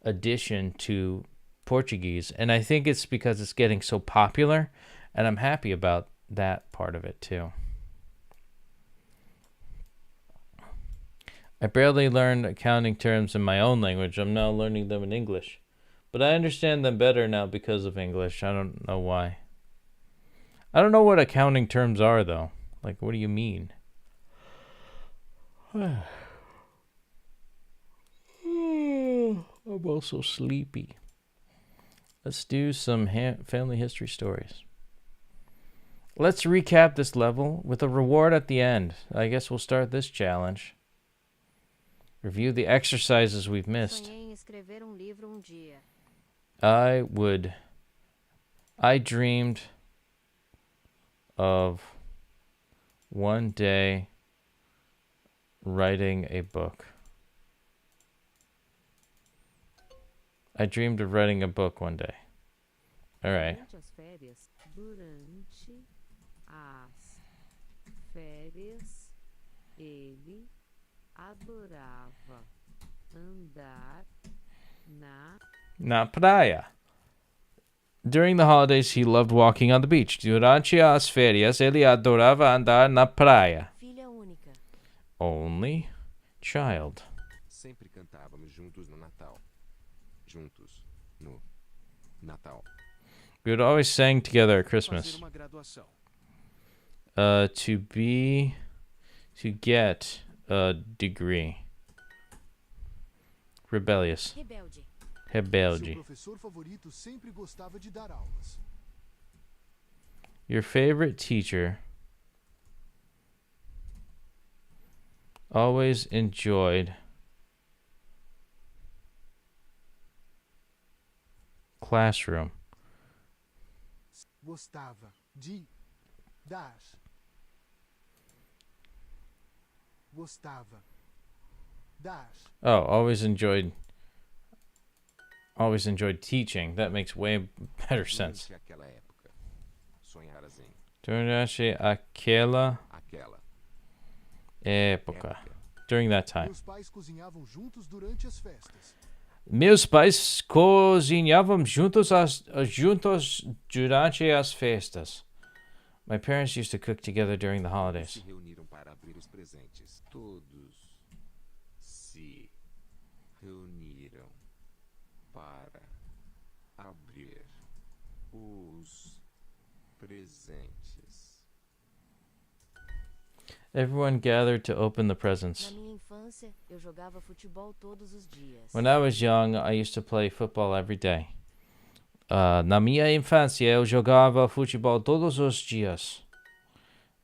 addition to Portuguese. And I think it's because it's getting so popular. And I'm happy about that part of it too. I barely learned accounting terms in my own language. I'm now learning them in English. But I understand them better now because of English. I don't know why. I don't know what accounting terms are, though. Like, what do you mean? I'm also sleepy. Let's do some family history stories. Let's recap this level with a reward at the end. I guess we'll start this challenge. Review the exercises we've missed. Sonhei em escrever livro dia. I dreamed of one day writing a book. I dreamed of writing a book one day. All right. Durante as férias, ele adorava andar na praia. During the holidays, he loved walking on the beach. Durante as férias, ele adorava andar na praia. Filha única. Only child. Sempre cantávamos juntos no Natal. Juntos no Natal. We would always sing together at Christmas. Fazer uma graduação. To get a degree. Rebellious. Rebelde. Seu Rebelde. professor favorito sempre gostava de dar aulas. Your favorite teacher always enjoyed classroom. Gostava de dar. Gostava. Dar. Oh, always enjoyed teaching. That makes way better sense. Durante aquela época. Sonharas em Durante aquela aquela época. During that time. Meus pais cozinhavam juntos durante as festas. Meus pais cozinhavam juntos durante as festas. My parents used to cook together during the se holidays. reuniram para abrir os presentes. Todos se reuniram para abrir Os presentes. Everyone gathered to open the Na presents. minha infância, eu jogava futebol todos os dias. When I was young, I used to play football every day. Na minha infância, eu jogava futebol todos os dias.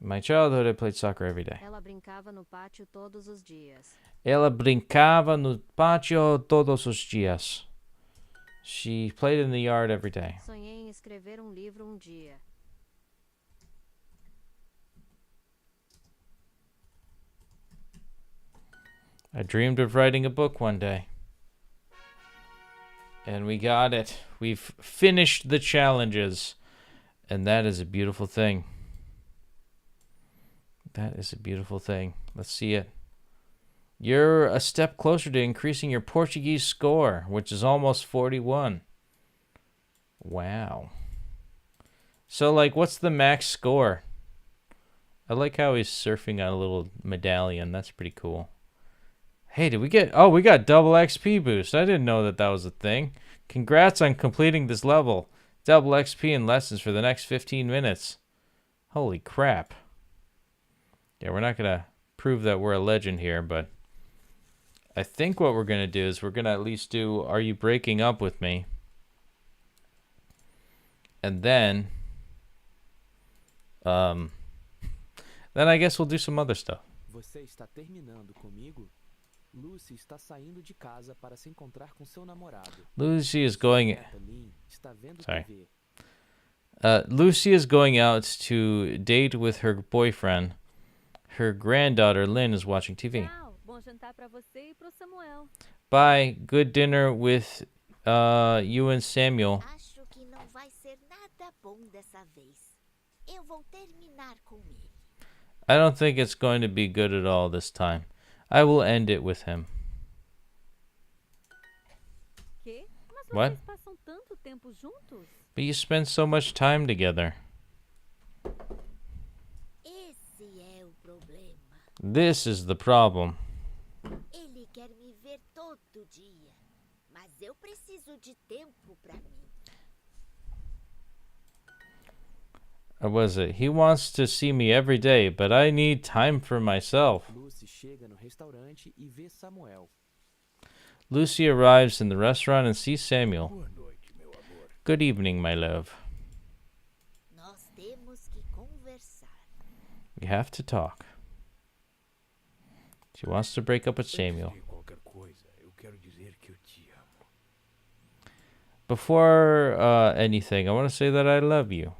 In my childhood, I played soccer every day. Ela brincava no pátio todos os dias. Ela brincava no pátio todos os dias. She played in the yard every day. Sonhei em escrever um livro um dia. I dreamed of writing a book one day. And we got it. We've finished the challenges. And that is a beautiful thing. That is a beautiful thing. Let's see it. You're a step closer to increasing your Portuguese score, which is almost 41. Wow. So, like, what's the max score? I like how he's surfing on a little medallion. That's pretty cool. Hey, did we get... Oh, we got double XP boost. I didn't know that was a thing. Congrats on completing this level. Double XP and lessons for the next 15 minutes. Holy crap. Yeah, we're not going to prove that we're a legend here, but I think what we're going to do is we're going to at least do Are You Breaking Up With Me? And then I guess we'll do some other stuff. Você está terminando comigo? Lucy está saindo de casa para se encontrar com seu namorado. Lucy is going... Neta Lynn está vendo Sorry. TV. Lucy is going out to date with her boyfriend. Her granddaughter, Lynn, is watching TV. Tchau, bom jantar pra você e pro Samuel. Bye. Good dinner with you and Samuel. Acho que não vai ser nada bom dessa vez. Eu vou terminar com ele. I don't think it's going to be good at all this time. I will end it with him. Quê? Mas What? vocês passam tanto tempo juntos? But you spend so much time together. Esse é o problema. This is the problem. Ele quer me ver todo dia, mas eu preciso de tempo para mim. Or was it? He wants to see me every day, but I need time for myself. Lucy chega no restaurante e vê Samuel. Lucy arrives in the restaurant and sees Samuel. Good evening, my love. Nós temos que conversar. We have to talk. She wants to break up with Samuel. Before anything, I want to say that I love you.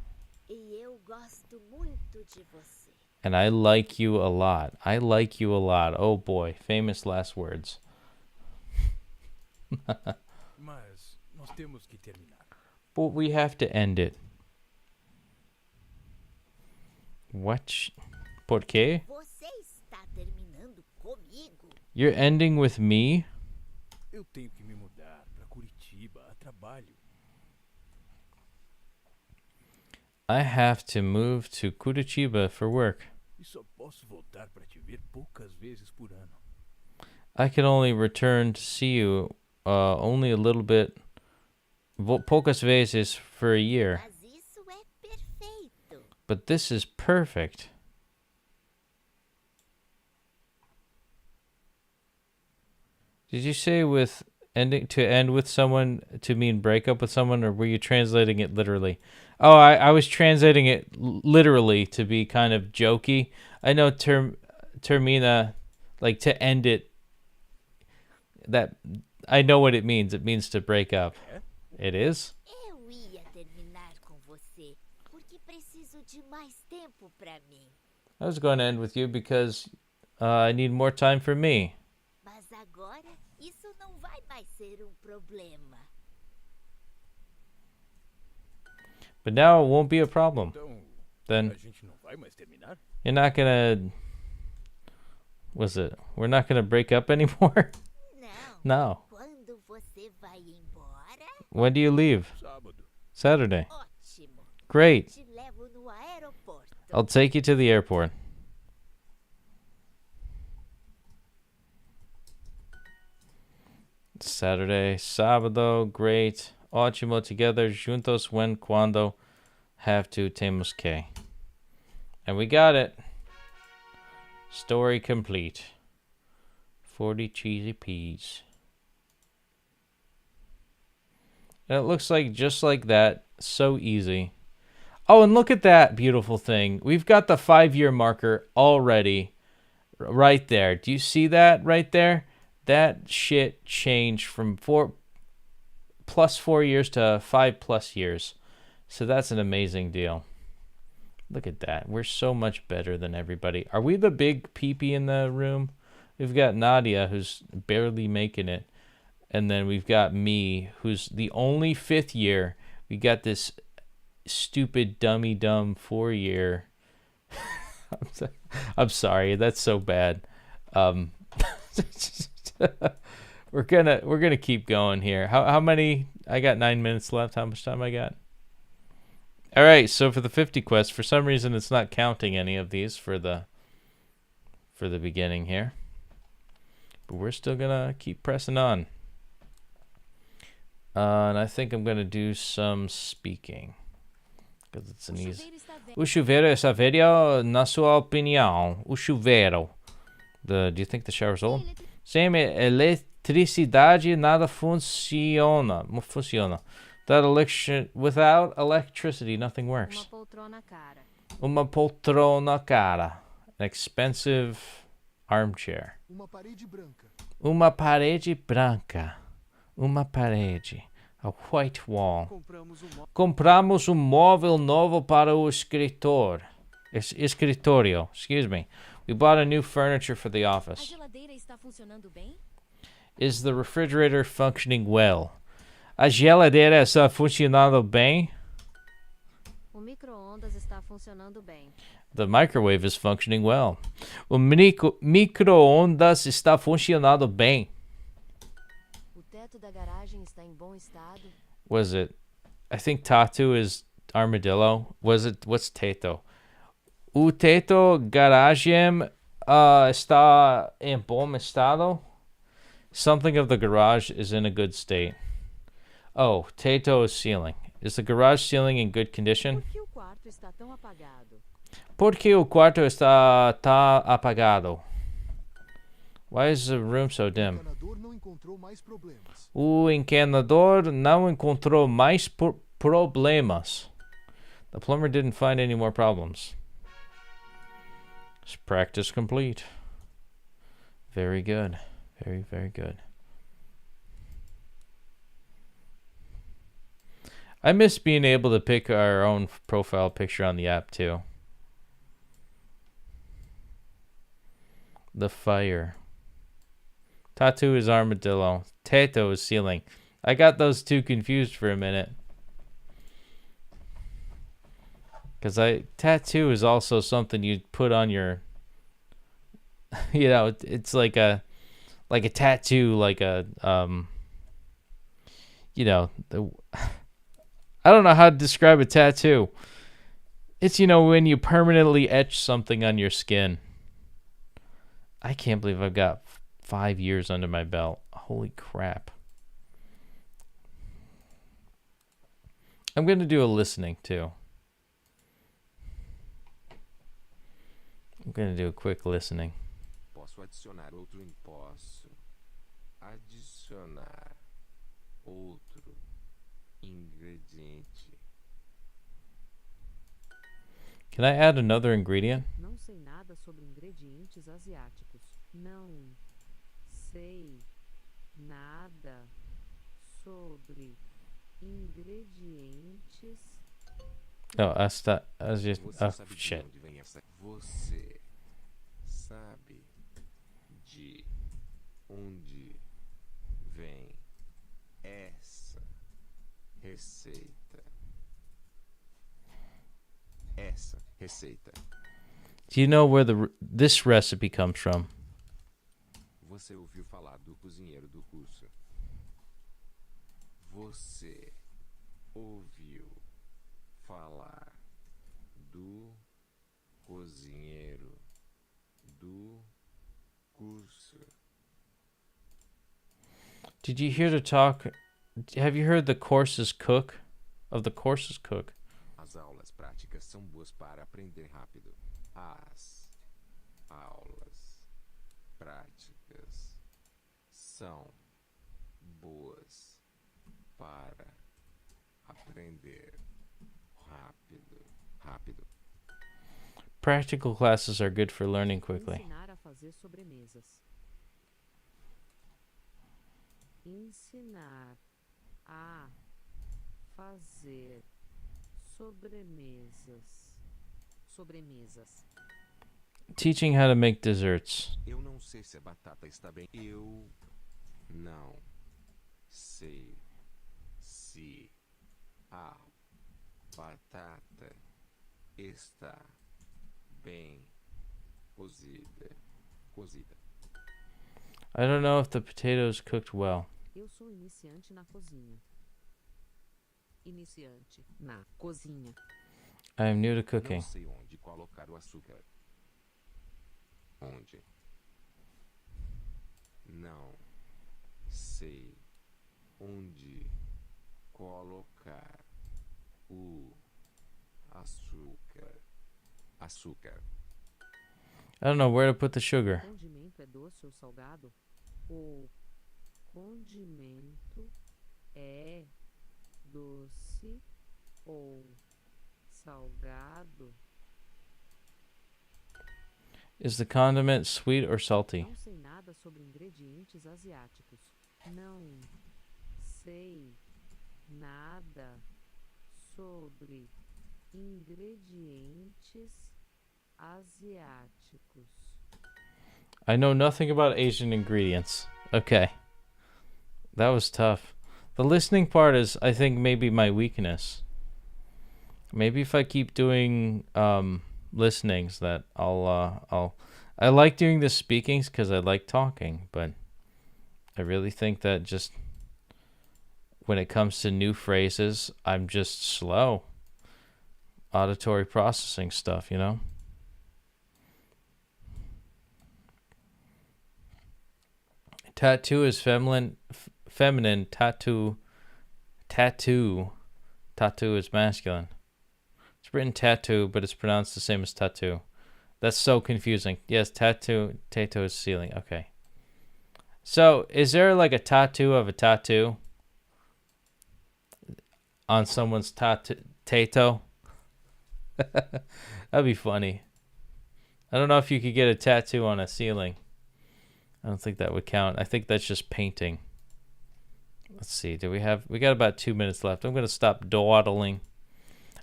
E eu gosto muito de você. And I like you a lot. I like you a lot. Oh boy, famous last words. Mas nós temos que terminar. But we have to end it. What? Por quê? Você está terminando comigo? You're ending with me? Eu tenho que me mudar para Curitiba a trabalho. I have to move to Curitiba for work. E só posso voltar para te ver poucas vezes por ano. I can only return to see you only a little bit, poucas vezes for a year. Mas isso é perfeito. But this is perfect. Did you say with ending to end with someone to mean break up with someone, or were you translating it literally? Oh, I was translating it literally to be kind of jokey. I know termina, like to end it. That I know what it means. It means to break up. It is? Eu ia terminar com você porque preciso de mais tempo para mim. I was going to end with you because I need more time for me. Mas agora isso não vai mais ser problema. But now it won't be a problem. Então, Then a gente não vai mais terminar? you're not gonna... We're not gonna break up anymore? Não. No. Quando você vai embora? When do you leave? Sábado. Saturday. Ótimo. Great. Te levo no aeroporto. I'll take you to the airport. Saturday, sábado, great. Ótimo together, juntos when quando have to, temos que. And we got it. Story complete. 40 cheesy peas. And it looks like just like that. So easy. Oh, and look at that beautiful thing. We've got the 5-year marker already right there. Do you see that right there? That shit changed from 4+ years to 5+ years. So that's an amazing deal. Look at that. We're so much better than everybody. Are we the big peepee in the room? We've got Nadia, who's barely making it. And then we've got me, who's the only 5th year. We got this stupid dummy dumb 4-year. I'm sorry, that's so bad. We're gonna keep going here. How many? I got 9 minutes left. How much time I got? All right. So for the 50 quest, for some reason it's not counting any of these for the beginning here. But we're still gonna keep pressing on. And I think I'm gonna do some speaking. Because it's an easy. O chuveiro está velho, na sua opinião. O chuveiro. Do you think the shower's old? Sem eletricidade nada funciona. Without electricity, nothing works. Uma poltrona cara. An expensive armchair. Uma parede branca. Uma parede branca. Uma parede. A white wall. Compramos móvel novo para o escritório. Excuse me. We bought a new furniture for the office. A geladeira está funcionando bem? Is the refrigerator functioning well? A geladeira está funcionando bem? O micro-ondas está funcionando bem. The microwave is functioning well. O micro-ondas está funcionando bem. O teto da garagem está em bom estado. Was it? I think Tatu is armadillo. Was it? What's Teto? O teto garagem está em bom estado. Something of the garage is in a good state. Oh, Teto is ceiling. Is the garage ceiling in good condition? Por que o quarto está tão apagado? Por que o quarto está apagado? Why is the room so dim? O encanador não encontrou mais problemas. The plumber didn't find any more problems. It's practice complete. Very good. Very, very good. I miss being able to pick our own profile picture on the app too. The fire. Tatu is armadillo. Teto is ceiling. I got those two confused for a minute. Because tattoo is also something you put on your, you know, it's like a tattoo, like a, you know, I don't know how to describe a tattoo. It's, you know, when you permanently etch something on your skin. I can't believe I've got 5 years under my belt. Holy crap. I'm going to do a listening too. I'm going to do a quick listening. Posso adicionar outro imposto. Adicionar outro ingrediente. Can I add another ingredient? Não sei nada sobre ingredientes asiáticos. Não sei nada sobre ingredientes. No, that's not. I was just. Você Oh, sabe de shit. onde vem essa? Você sabe de onde vem essa receita? Essa receita. Do you know where this recipe comes from? Você ouviu falar do cozinheiro do curso? Você ouviu falar do cozinheiro do curso? Did you hear the talk? Have you heard the courses cook? Of the courses cook. As aulas práticas são boas para aprender rápido. As aulas práticas são boas para aprender rápido. Practical classes are good for learning quickly. Ensinar a fazer sobremesas. Ensinar a fazer sobremesas. Teaching how to make desserts. Eu não sei se a batata está bem. Eu não sei se a batata está bem cozida. I don't know if the potatoes cooked well. Eu sou iniciante na cozinha. Iniciante na cozinha. I am new to cooking. Não sei onde colocar o açúcar. Onde? Não sei onde colocar o açúcar. I don't know where to put the sugar. O condimento é doce ou salgado? O condimento é doce ou salgado? Is the condiment sweet or salty? Não sei nada sobre ingredientes asiáticos. Não sei nada sobre ingredientes asiáticos. I know nothing about Asian ingredients. Okay. That was tough. The listening part is, I think, maybe my weakness. Maybe if I keep doing listenings, that I'll. I like doing the speakings because I like talking, but I really think that just when it comes to new phrases, I'm just slow. Auditory processing stuff, you know? Tattoo is feminine. Tattoo is masculine. It's written tattoo, but it's pronounced the same as tattoo. That's so confusing. Yes, tattoo is ceiling. Okay. So, is there like a tattoo of a tattoo on someone's tattoo? That'd be funny. I don't know if you could get a tattoo on a ceiling. I don't think that would count. I think that's just painting. Let's see. We got about 2 minutes left. I'm going to stop dawdling.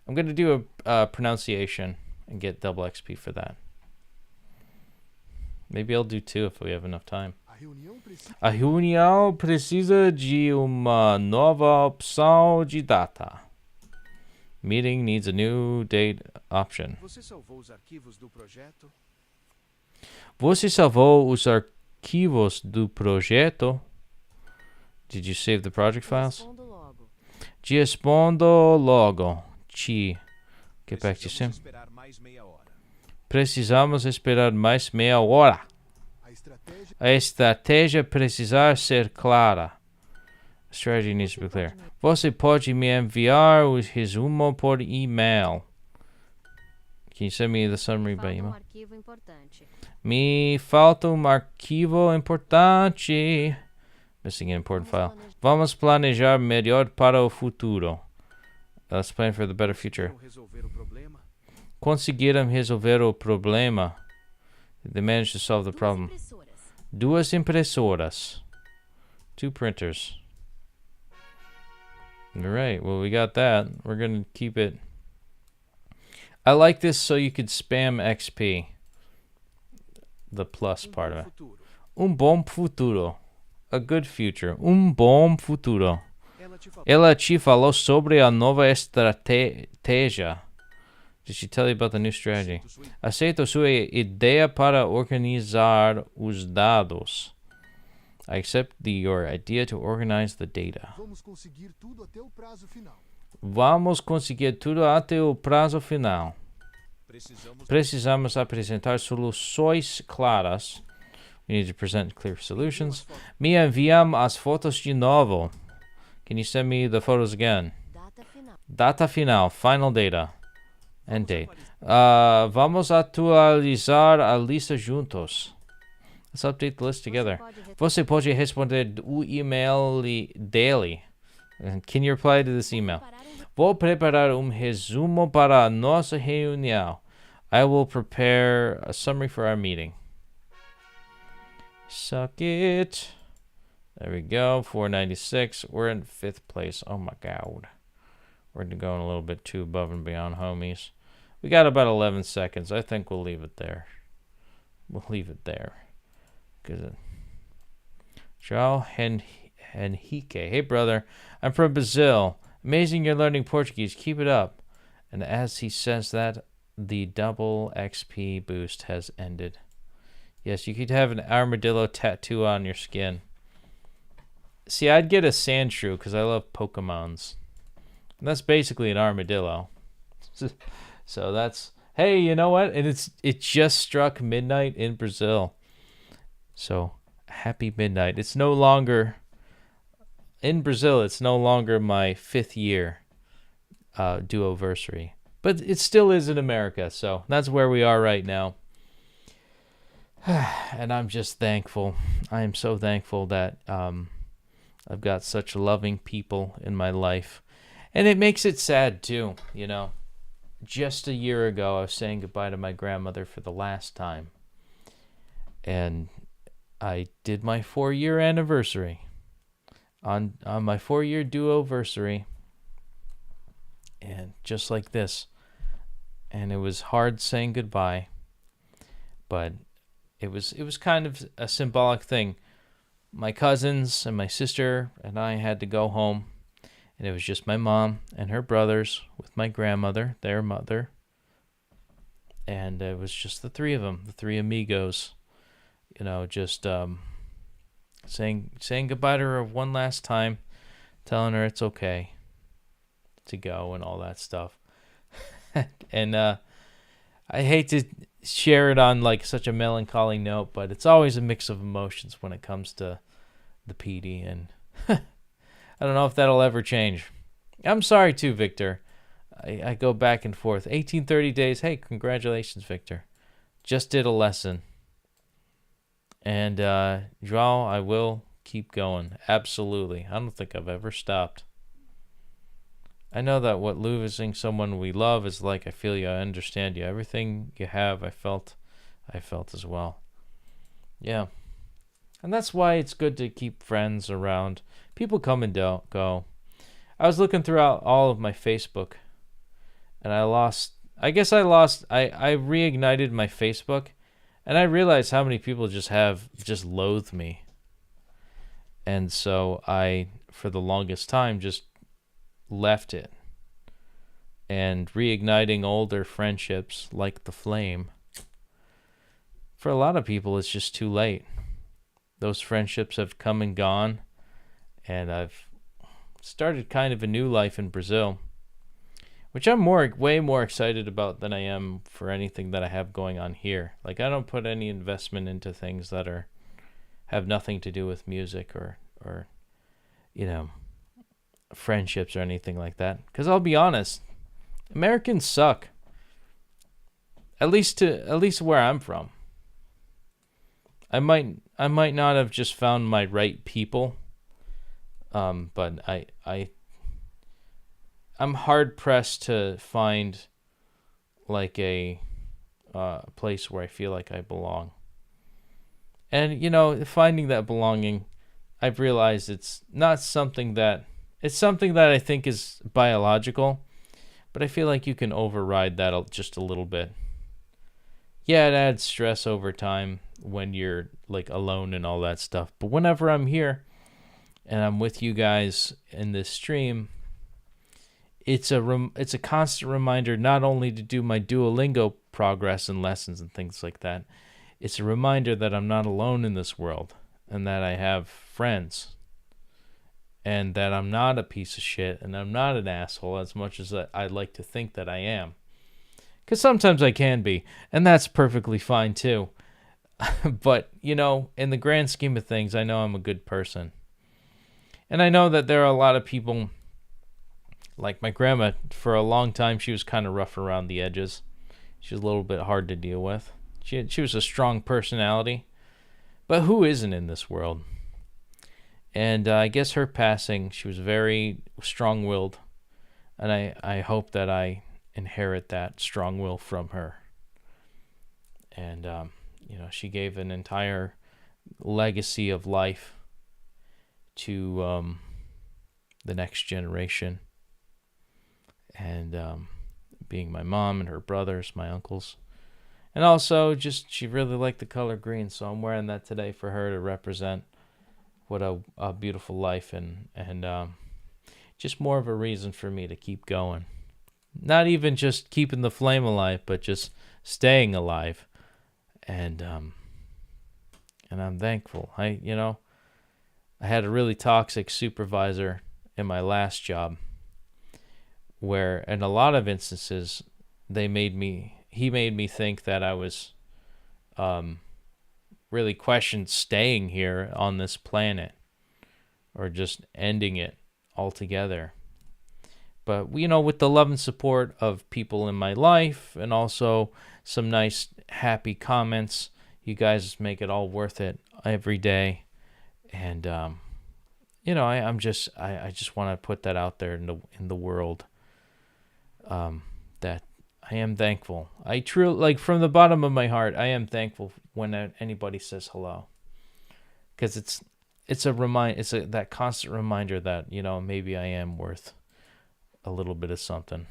I'm going to do a pronunciation and get double XP for that. Maybe I'll do 2 if we have enough time. A reunião precisa de uma nova opção de data. Meeting needs a new date option. Você salvou os arquivos do projeto? Você salvou os arquivos do projeto? Did you save the project files? Respondo logo. Te respondo logo. Get back to you soon. Esperar mais meia hora. Precisamos esperar mais meia hora. A estratégia precisa ser clara. Strategy needs to be clear. Você pode me enviar o resumo por email. Can you send me the summary by Falta email? arquivo importante. Me falta arquivo importante. Missing an important file. Vamos planejar melhor para o futuro. Let's plan for the better future. Resolver o problema? Conseguiram resolver o problema. They managed to solve the problem. Duas impressoras. 2 printers. Alright, well we got that. We're going to keep it. I like this so you could spam XP. The plus part of it. Bom futuro. A good future. Bom futuro. Ela te falou sobre a nova estratégia. Did she tell you about the new strategy? Aceito sua ideia para organizar os dados. I accept your idea to organize the data. Vamos conseguir tudo até o prazo final. Vamos conseguir tudo até o prazo final. Precisamos apresentar soluções claras. We need to present clear solutions. Me enviam as fotos de novo. Can you send me the photos again? Data final. Data final, final data. End date. Vamos atualizar a lista juntos. Let's update the list together. Você pode responder o email dele. Can you reply to this email? Vou preparar resumo para a nossa reunião. I will prepare a summary for our meeting. Suck it. There we go. 496. We're in 5th place. Oh my god. We're going a little bit too above and beyond, homies. We got about 11 seconds. I think we'll leave it there. We'll leave it there. João Henrique. Hey, brother. I'm from Brazil. Amazing you're learning Portuguese. Keep it up. And as he says that, the double XP boost has ended. Yes, you could have an armadillo tattoo on your skin. See, I'd get a Sandshrew because I love Pokemons. And that's basically an armadillo. So that's... Hey, you know what? And it just struck midnight in Brazil. So, happy midnight. It's no longer... In Brazil, it's no longer my 5th year Duoversary. But it still is in America, so that's where we are right now. And I'm just thankful. I am so thankful that I've got such loving people in my life. And it makes it sad, too, you know. Just a year ago, I was saying goodbye to my grandmother for the last time. And I did my 4-year anniversary. On my 4-year Duoversary. And just like this. And it was hard saying goodbye. But it was kind of a symbolic thing. My cousins and my sister and I had to go home. And it was just my mom and her brothers with my grandmother, their mother. And it was just the 3 of them, the 3 amigos. You know, just saying goodbye to her one last time. Telling her it's okay to go and all that stuff. And I hate to share it on like such a melancholy note, but it's always a mix of emotions when it comes to the Petey, and I don't know if that'll ever change. I'm sorry too, Victor. I go back and forth. 1830 days. Hey, congratulations, Victor. Just did a lesson. And João, I will keep going. Absolutely. I don't think I've ever stopped. I know that what losing someone we love is like. I feel you. I understand you. Everything you have, I felt as well. Yeah. And that's why it's good to keep friends around. People come and go. I was looking throughout all of my Facebook, and I reignited my Facebook, and I realized how many people just loathe me. And so I, for the longest time, just left it. And reigniting older friendships like the flame. For a lot of people, it's just too late. Those friendships have come and gone. And I've started kind of a new life in Brazil, which I'm way more excited about than I am for anything that I have going on here. Like, I don't put any investment into things that have nothing to do with music or you know, friendships or anything like that. Because I'll be honest, Americans suck. At least where I'm from. I might not have just found my right people. But I'm hard pressed to find like a place where I feel like I belong. And you know, finding that belonging, I've realized it's something that I think is biological, but I feel like you can override that just a little bit. Yeah, it adds stress over time when you're like alone and all that stuff. But whenever I'm here and I'm with you guys in this stream, it's a constant reminder not only to do my Duolingo progress and lessons and things like that. It's a reminder that I'm not alone in this world and that I have friends and that I'm not a piece of shit and I'm not an asshole as much as I'd like to think that I am. Because sometimes I can be, and that's perfectly fine too. But, you know, in the grand scheme of things, I know I'm a good person. And I know that there are a lot of people, like my grandma, for a long time, she was kind of rough around the edges. She was a little bit hard to deal with. She was a strong personality. But who isn't in this world? And I guess her passing, she was very strong-willed. And I hope that I inherit that strong will from her. And, she gave an entire legacy of life to the next generation. And being my mom and her brothers, my uncles. And also, she really liked the color green, so I'm wearing that today for her to represent what a beautiful life and just more of a reason for me to keep going. Not even just keeping the flame alive, but just staying alive. And I'm thankful. I had a really toxic supervisor in my last job where in a lot of instances he made me think that I was really questioned staying here on this planet or just ending it altogether. But, with the love and support of people in my life and also some nice, happy comments, you guys make it all worth it every day. And, I just want to put that out there in the world, that I am thankful. I truly, from the bottom of my heart, I am thankful when anybody says hello. Because it's that constant reminder that, maybe I am worth a little bit of something.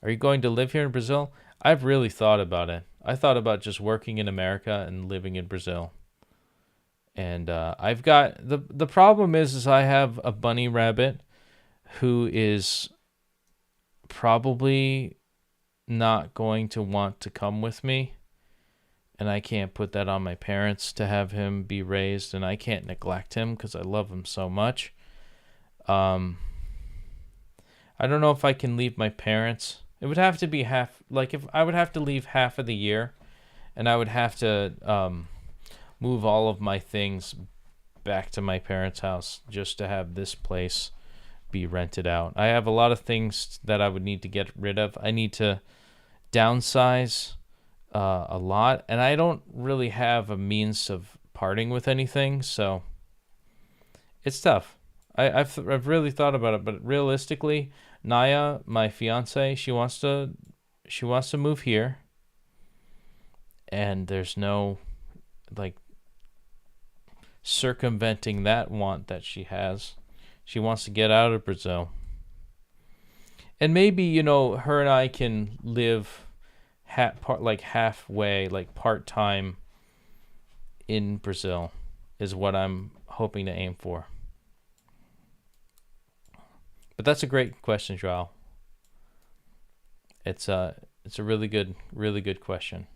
Are you going to live here in Brazil? I've really thought about it. I thought about just working in America and living in Brazil. And I've got the problem is I have a bunny rabbit who is probably not going to want to come with me. And I can't put that on my parents to have him be raised, and I can't neglect him because I love him so much. I don't know if I can leave my parents. It would have to be half, if I would have to leave half of the year, and I would have to move all of my things back to my parents' house just to have this place be rented out. I have a lot of things that I would need to get rid of. I need to downsize a lot, and I don't really have a means of parting with anything, so it's tough. I've really thought about it, but realistically, Naya, my fiance, she wants to move here, and there's no circumventing that want that she has. She wants to get out of Brazil, and maybe her and I can live halfway, part-time in Brazil is what I'm hoping to aim for. But that's a great question, Joel. It's a really good question.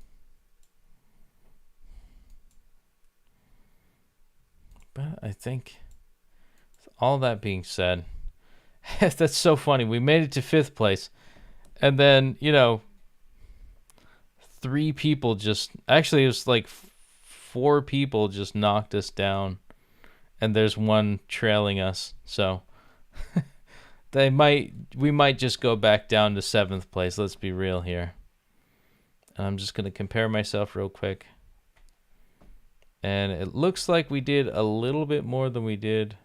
But I think all that being said, that's so funny. We made it to 5th place, and then 3 people actually it was 4 people just knocked us down, and there's one trailing us. So we might just go back down to 7th place. Let's be real here. And I'm just going to compare myself real quick. And it looks like we did a little bit more than we did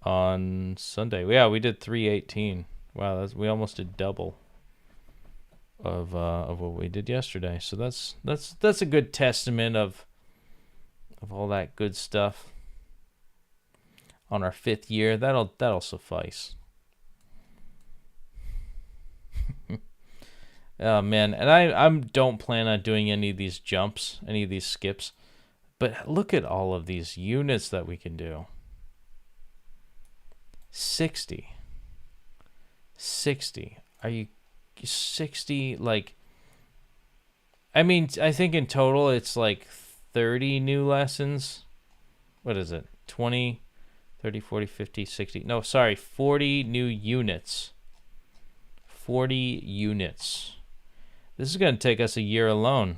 on Sunday. Yeah, we did 318. Wow, we almost did double of what we did yesterday. So that's a good testament of all that good stuff. On our 5th year, that'll suffice. Oh man, and I don't plan on doing any of these jumps, any of these skips, but look at all of these units that we can do. 60. Are you 60? I think in total it's 30 new lessons. What is it? 20. 30, 40, 50, 60. No, sorry, 40 new units. 40 units. This is going to take us a year alone.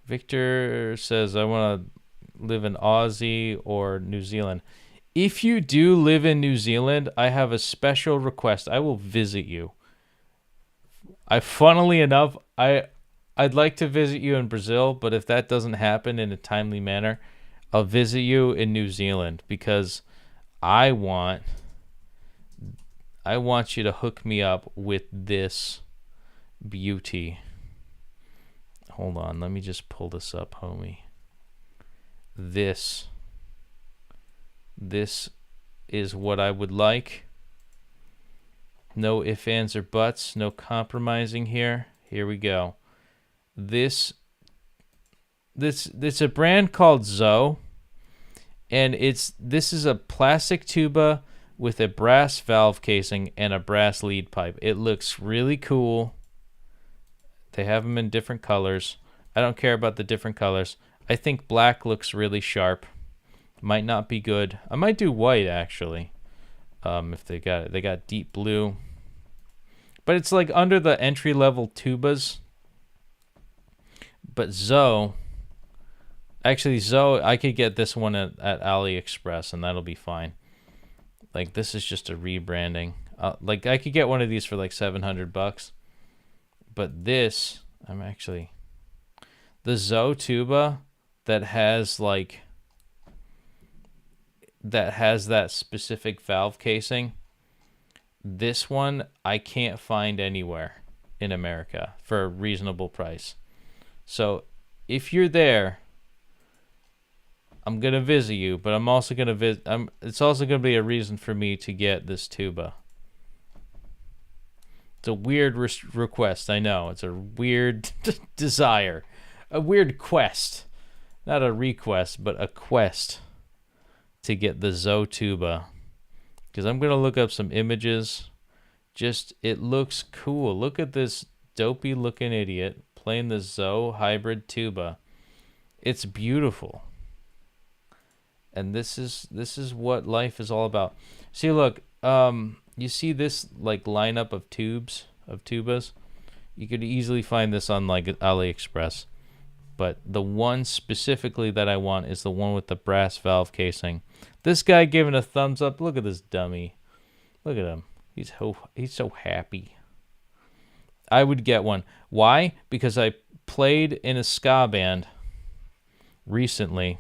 Victor says, I want to live in Aussie or New Zealand. If you do live in New Zealand, I have a special request. I will visit you. Funnily enough, I'd like to visit you in Brazil, but if that doesn't happen in a timely manner, I'll visit you in New Zealand because I want you to hook me up with this beauty. Hold on, let me just pull this up, homie. This is what I would like. No ifs, ands, or buts. No compromising here. Here we go. This a brand called Zoe, and this is a plastic tuba with a brass valve casing and a brass lead pipe. It looks really cool. They have them in different colors. I don't care about the different colors. I think black looks really sharp. Might not be good. I might do white actually. If they got it. They got deep blue. But it's like under the entry level tubas. But Zoe, I could get this one at AliExpress and that'll be fine. Like this is just a rebranding. Like I could get one of these for like $700. But this, the Zoe tuba that has that specific valve casing, this one I can't find anywhere in America for a reasonable price. So if you're there, I'm going to visit you, but I'm also going to visit. It's also going to be a reason for me to get this tuba. It's a weird request, I know. It's a weird desire. A weird quest. Not a request, but a quest to get the Zoe tuba. Because I'm going to look up some images. It looks cool. Look at this dopey looking idiot playing the Zoe hybrid tuba. It's beautiful. And this is what life is all about. See, look, you see this like lineup of tubas? You could easily find this on like AliExpress. But the one specifically that I want is the one with the brass valve casing. This guy giving a thumbs up. Look at this dummy. Look at him. He's so happy. I would get one. Why? Because I played in a ska band recently.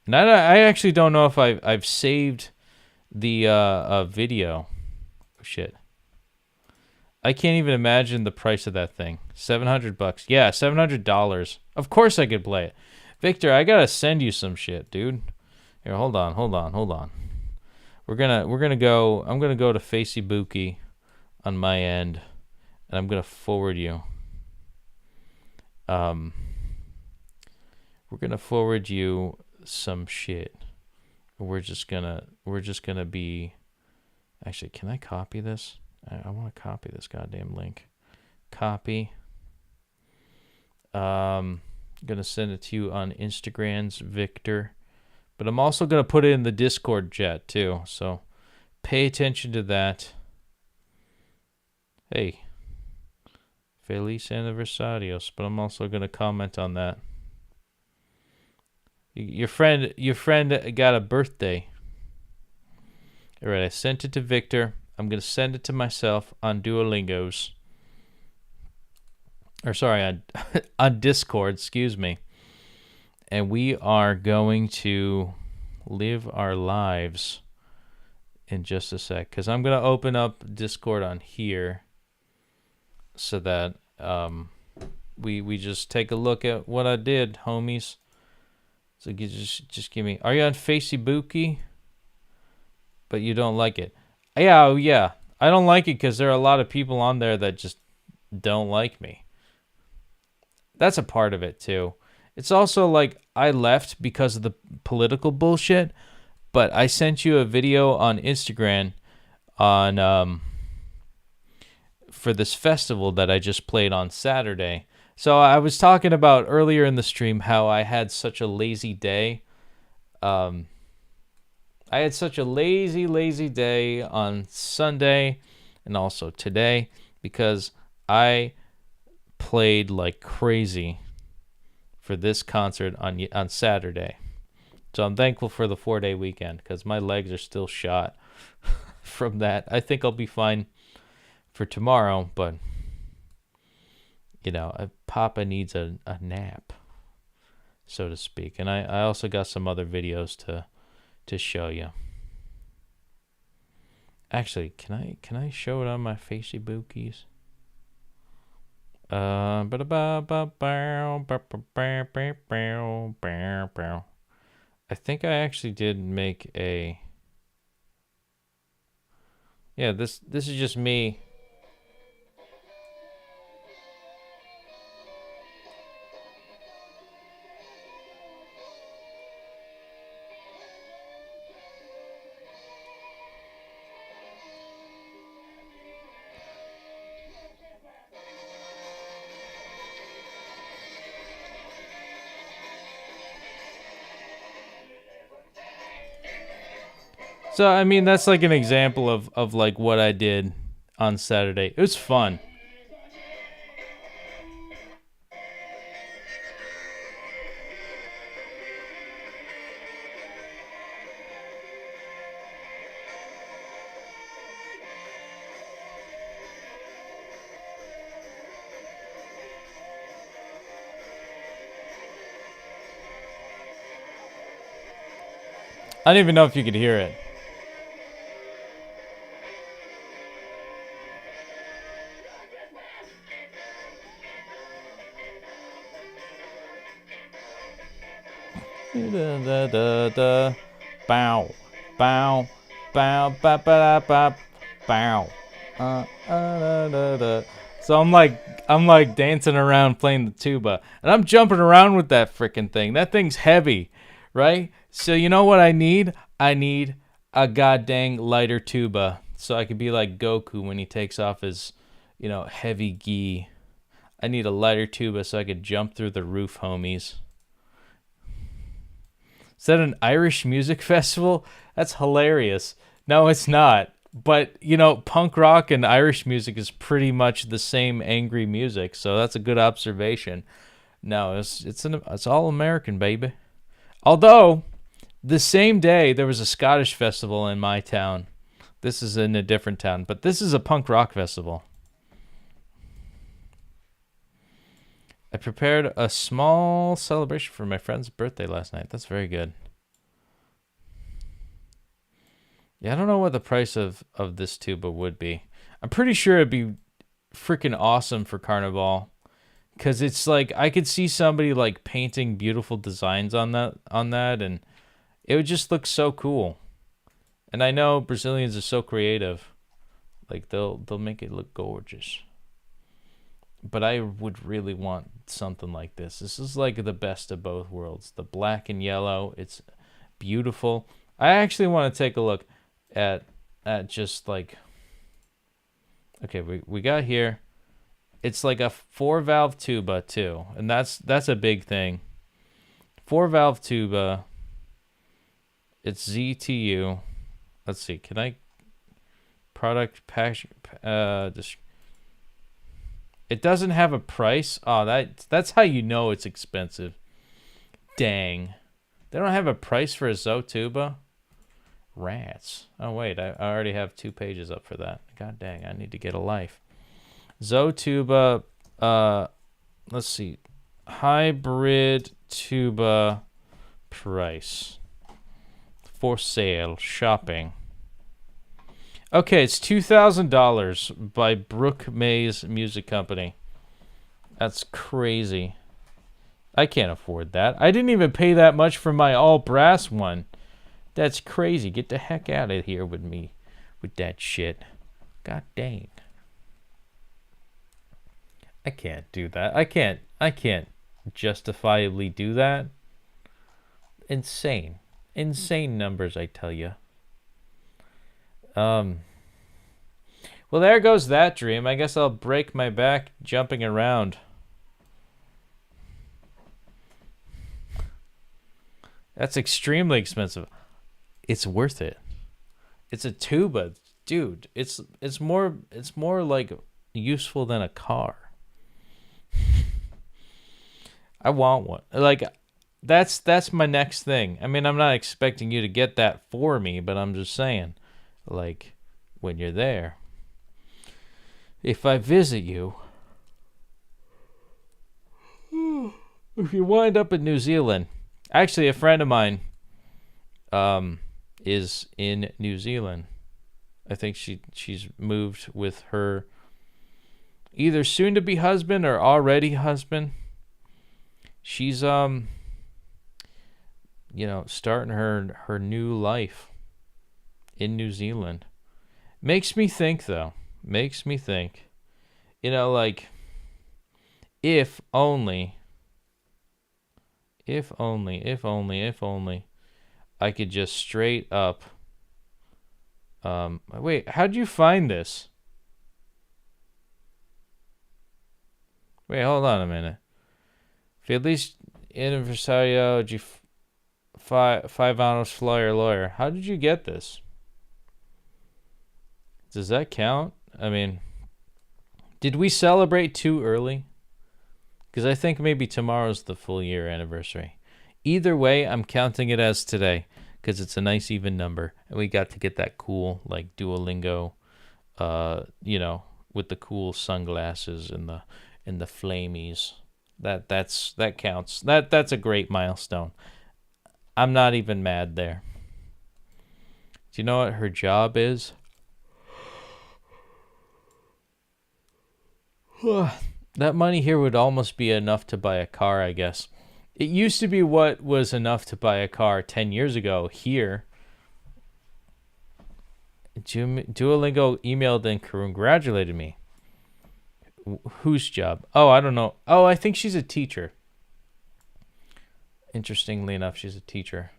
And I actually don't know if I've saved the video. Oh, shit. I can't even imagine the price of that thing. $700. Yeah, $700. Of course I could play it. Victor, I gotta send you some shit, dude. Here, hold on. We're gonna go. I'm gonna go to Facebookie on my end, and I'm gonna forward you. We're gonna forward you some shit. We're just gonna be. Actually, can I copy this? I want to copy this goddamn link. Copy. Gonna send it to you on Instagram's Victor, but I'm also gonna put it in the Discord chat too. So pay attention to that. Hey, Feliz Aniversarios. But I'm also gonna comment on that. Your friend got a birthday. All right, I sent it to Victor. I'm going to send it to myself on Duolingo's. Or sorry, on Discord, excuse me. And we are going to live our lives in just a sec. Because I'm going to open up Discord on here so that we just take a look at what I did, homies. So you just give me... Are you on Facebookie? But you don't like it. Yeah. I don't like it because there are a lot of people on there that just don't like me. That's a part of it, too. It's also like I left because of the political bullshit, but I sent you a video on Instagram on for this festival that I just played on Saturday. So I was talking about earlier in the stream how I had such a lazy day. I had such a lazy day on Sunday and also today because I played like crazy for this concert on Saturday. So I'm thankful for the 4-day weekend because my legs are still shot from that. I think I'll be fine for tomorrow, but Papa needs a nap, so to speak. And I also got some other videos to show you. Actually, can I show it on my Facebookies? I think I actually did make a. Yeah, this is just me. So, I mean, that's like an example of like what I did on Saturday. It was fun. I don't even know if you could hear it. Bow, bow, bow, ba ba ba bow. So I'm like dancing around playing the tuba, and I'm jumping around with that freaking thing. That thing's heavy, right? So you know what I need? I need a goddamn lighter tuba, so I could be like Goku when he takes off his, heavy gi. I need a lighter tuba so I could jump through the roof, homies. Is that an Irish music festival? That's hilarious. No, it's not. But, punk rock and Irish music is pretty much the same angry music, so that's a good observation. No, it's all American, baby. Although, the same day, there was a Scottish festival in my town. This is in a different town, but this is a punk rock festival. I prepared a small celebration for my friend's birthday last night. That's very good. Yeah, I don't know what the price of this tuba would be. I'm pretty sure it'd be freaking awesome for Carnival. Because it's like, I could see somebody like painting beautiful designs on that, and it would just look so cool. And I know Brazilians are so creative. Like, they'll make it look gorgeous. But I would really want something like this. This is like the best of both worlds. The black and yellow, it's beautiful. I actually want to take a look at just like, okay, we got here. It's like a 4-valve tuba too, and that's a big thing. 4-valve tuba. It's ZTU. Let's see. Can I product pack? It doesn't have a price. Oh, that's how you know it's expensive. Dang. They don't have a price for a Zotuba? Rats. Oh, wait. I already have 2 pages up for that. God dang. I need to get a life. Zotuba. Let's see. Hybrid tuba price. For sale. Shopping. Okay, it's $2,000 by Brooke Mays Music Company. That's crazy. I can't afford that. I didn't even pay that much for my all brass one. That's crazy. Get the heck out of here with me with that shit. God dang. I can't do that. I can't justifiably do that. Insane. Insane numbers, I tell you. Well, there goes that dream. I guess I'll break my back jumping around. That's extremely expensive. It's worth it. It's a tuba, dude. It's more like useful than a car. I want one. Like, that's my next thing. I mean, I'm not expecting you to get that for me, but I'm just saying, like, when you're there, if I visit you, if you wind up in New Zealand, actually, a friend of mine is in New Zealand. I think she's moved with her either soon to be husband or already husband. She's starting her new life in New Zealand. Makes me think though. Makes me think. Like, if only I could just straight up wait, how'd you find this? Wait, hold on a minute. Feliz Aniversario de 5 anos Flyer Lawyer. How did you get this? Does that count? I mean, did we celebrate too early? Because I think maybe tomorrow's the full year anniversary. Either way, I'm counting it as today because it's a nice even number. And we got to get that cool, like, Duolingo, with the cool sunglasses and the flamies. That counts. That's a great milestone. I'm not even mad there. Do you know what her job is? That money here would almost be enough to buy a car, I guess. It used to be what was enough to buy a car 10 years ago here. Duolingo emailed and congratulated me. Whose job? Oh, I don't know. Oh, I think she's a teacher. Interestingly enough, she's a teacher.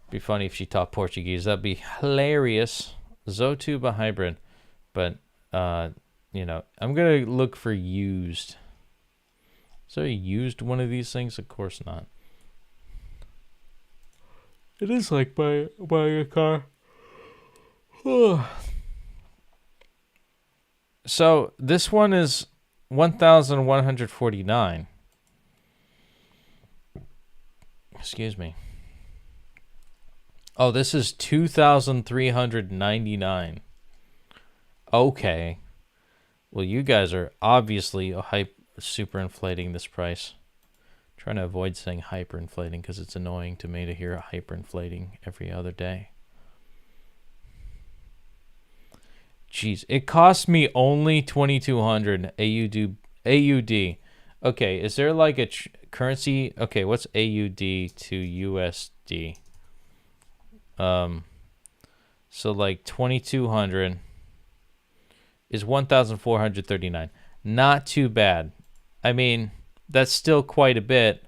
Be funny if she taught Portuguese. That'd be hilarious. Zotuba hybrid. But, I'm going to look for used. Is there a used one of these things? Of course not. It is like buying a car. So this one is 1,149. Excuse me. Oh, this is 2,399. Okay. Well, you guys are obviously super inflating this price. I'm trying to avoid saying hyperinflating because it's annoying to me to hear hyperinflating every other day. Jeez, it cost me only 2,200 AUD. Okay, is there like a currency? Okay, what's AUD to USD? So like 2,200 is 1,439. Not too bad. I mean, that's still quite a bit.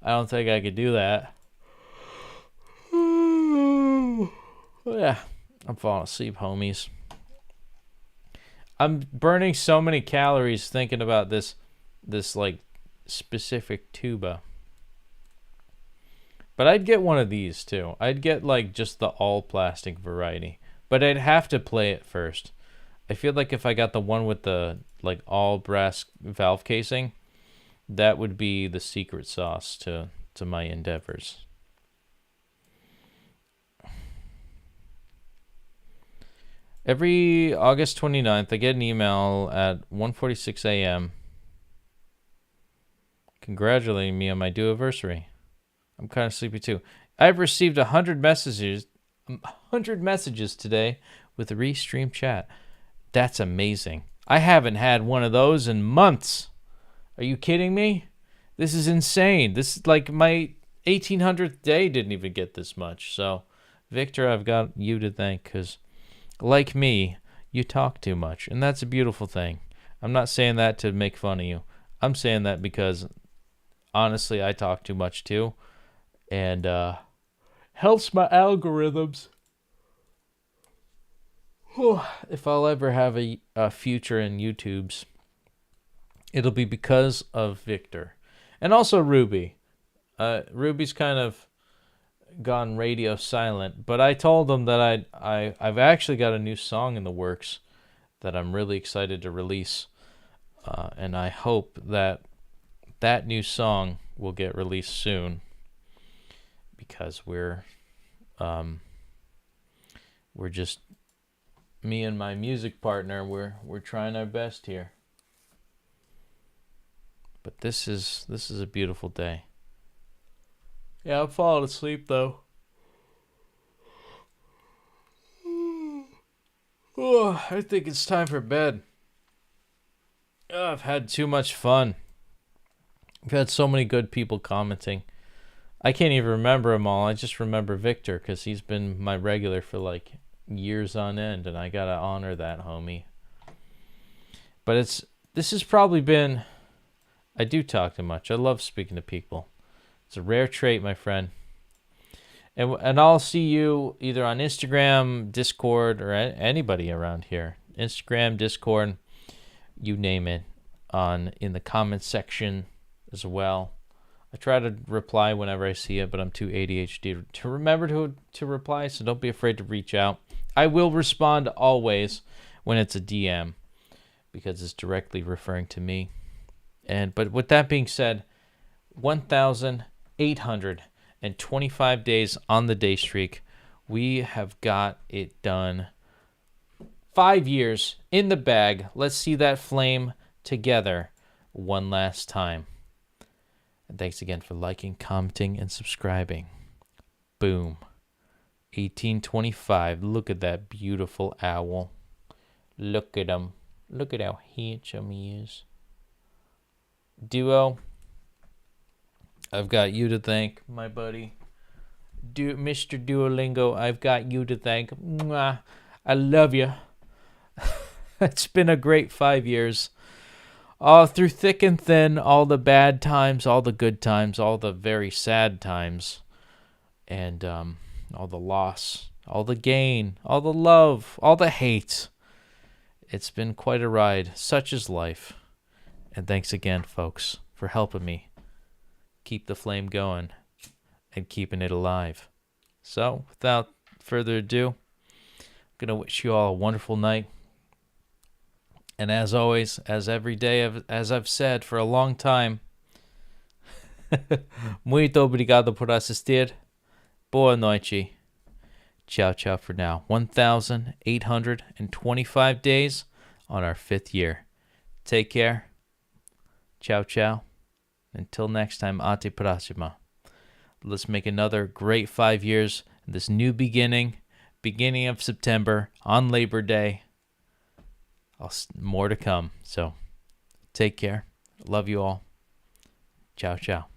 I don't think I could do that. Yeah, I'm falling asleep, homies. I'm burning so many calories thinking about this like specific tuba. But I'd get one of these too. I'd get like just the all plastic variety. But I'd have to play it first. I feel like if I got the one with the like all brass valve casing, that would be the secret sauce to my endeavors. Every August 29th, I get an email at 1:46 a.m. congratulating me on my Duoversary. I'm kind of sleepy too. I've received 100 messages today with a restream chat. That's amazing. I haven't had one of those in months. Are you kidding me? This is insane. This is like my 1800th day didn't even get this much. So, Victor, I've got you to thank because, like me, you talk too much. And that's a beautiful thing. I'm not saying that to make fun of you. I'm saying that because, honestly, I talk too much too. And helps my algorithms. If I'll ever have a future in YouTube's, it'll be because of Victor. And also Ruby. Ruby's kind of gone radio silent, but I told him that I've actually got a new song in the works that I'm really excited to release. And I hope that that new song will get released soon, because we're just, me and my music partner, we're trying our best here. But this is a beautiful day. Yeah, I'm falling asleep though. Oh, I think it's time for bed. Oh, I've had too much fun. We've had so many good people commenting. I can't even remember them all. I just remember Victor, because he's been my regular for like years on end, and I gotta honor that, homie. But this has probably been... I do talk too much. I love speaking to people. It's a rare trait, my friend. And I'll see you either on Instagram, Discord, or anybody around here. Instagram, Discord, you name it, in the comments section as well. I try to reply whenever I see it, but I'm too ADHD to remember to reply, so don't be afraid to reach out. I will respond always when it's a DM, because it's directly referring to me. But with that being said, 1,825 days on the day streak. We have got it done. 5 years in the bag. Let's see that flame together one last time. And thanks again for liking, commenting, and subscribing. Boom. 1825. Look at that beautiful owl. Look at him. Look at how handsome he is. Duo, I've got you to thank, my buddy. Mr. Duolingo, I've got you to thank. Mwah. I love you. It's been a great 5 years. Through thick and thin, all the bad times, all the good times, all the very sad times, and all the loss, all the gain, all the love, all the hate. It's been quite a ride. Such is life. And thanks again, folks, for helping me keep the flame going and keeping it alive. So, without further ado, I'm going to wish you all a wonderful night. And as always, as every day, as I've said for a long time, muito obrigado por assistir. Boa noite. Ciao, ciao for now. 1,825 days on our 5th year. Take care. Ciao, ciao. Until next time, ate próxima. Let's make another great 5 years. This new beginning of September on Labor Day. More to come. So, take care. Love you all. Ciao, ciao.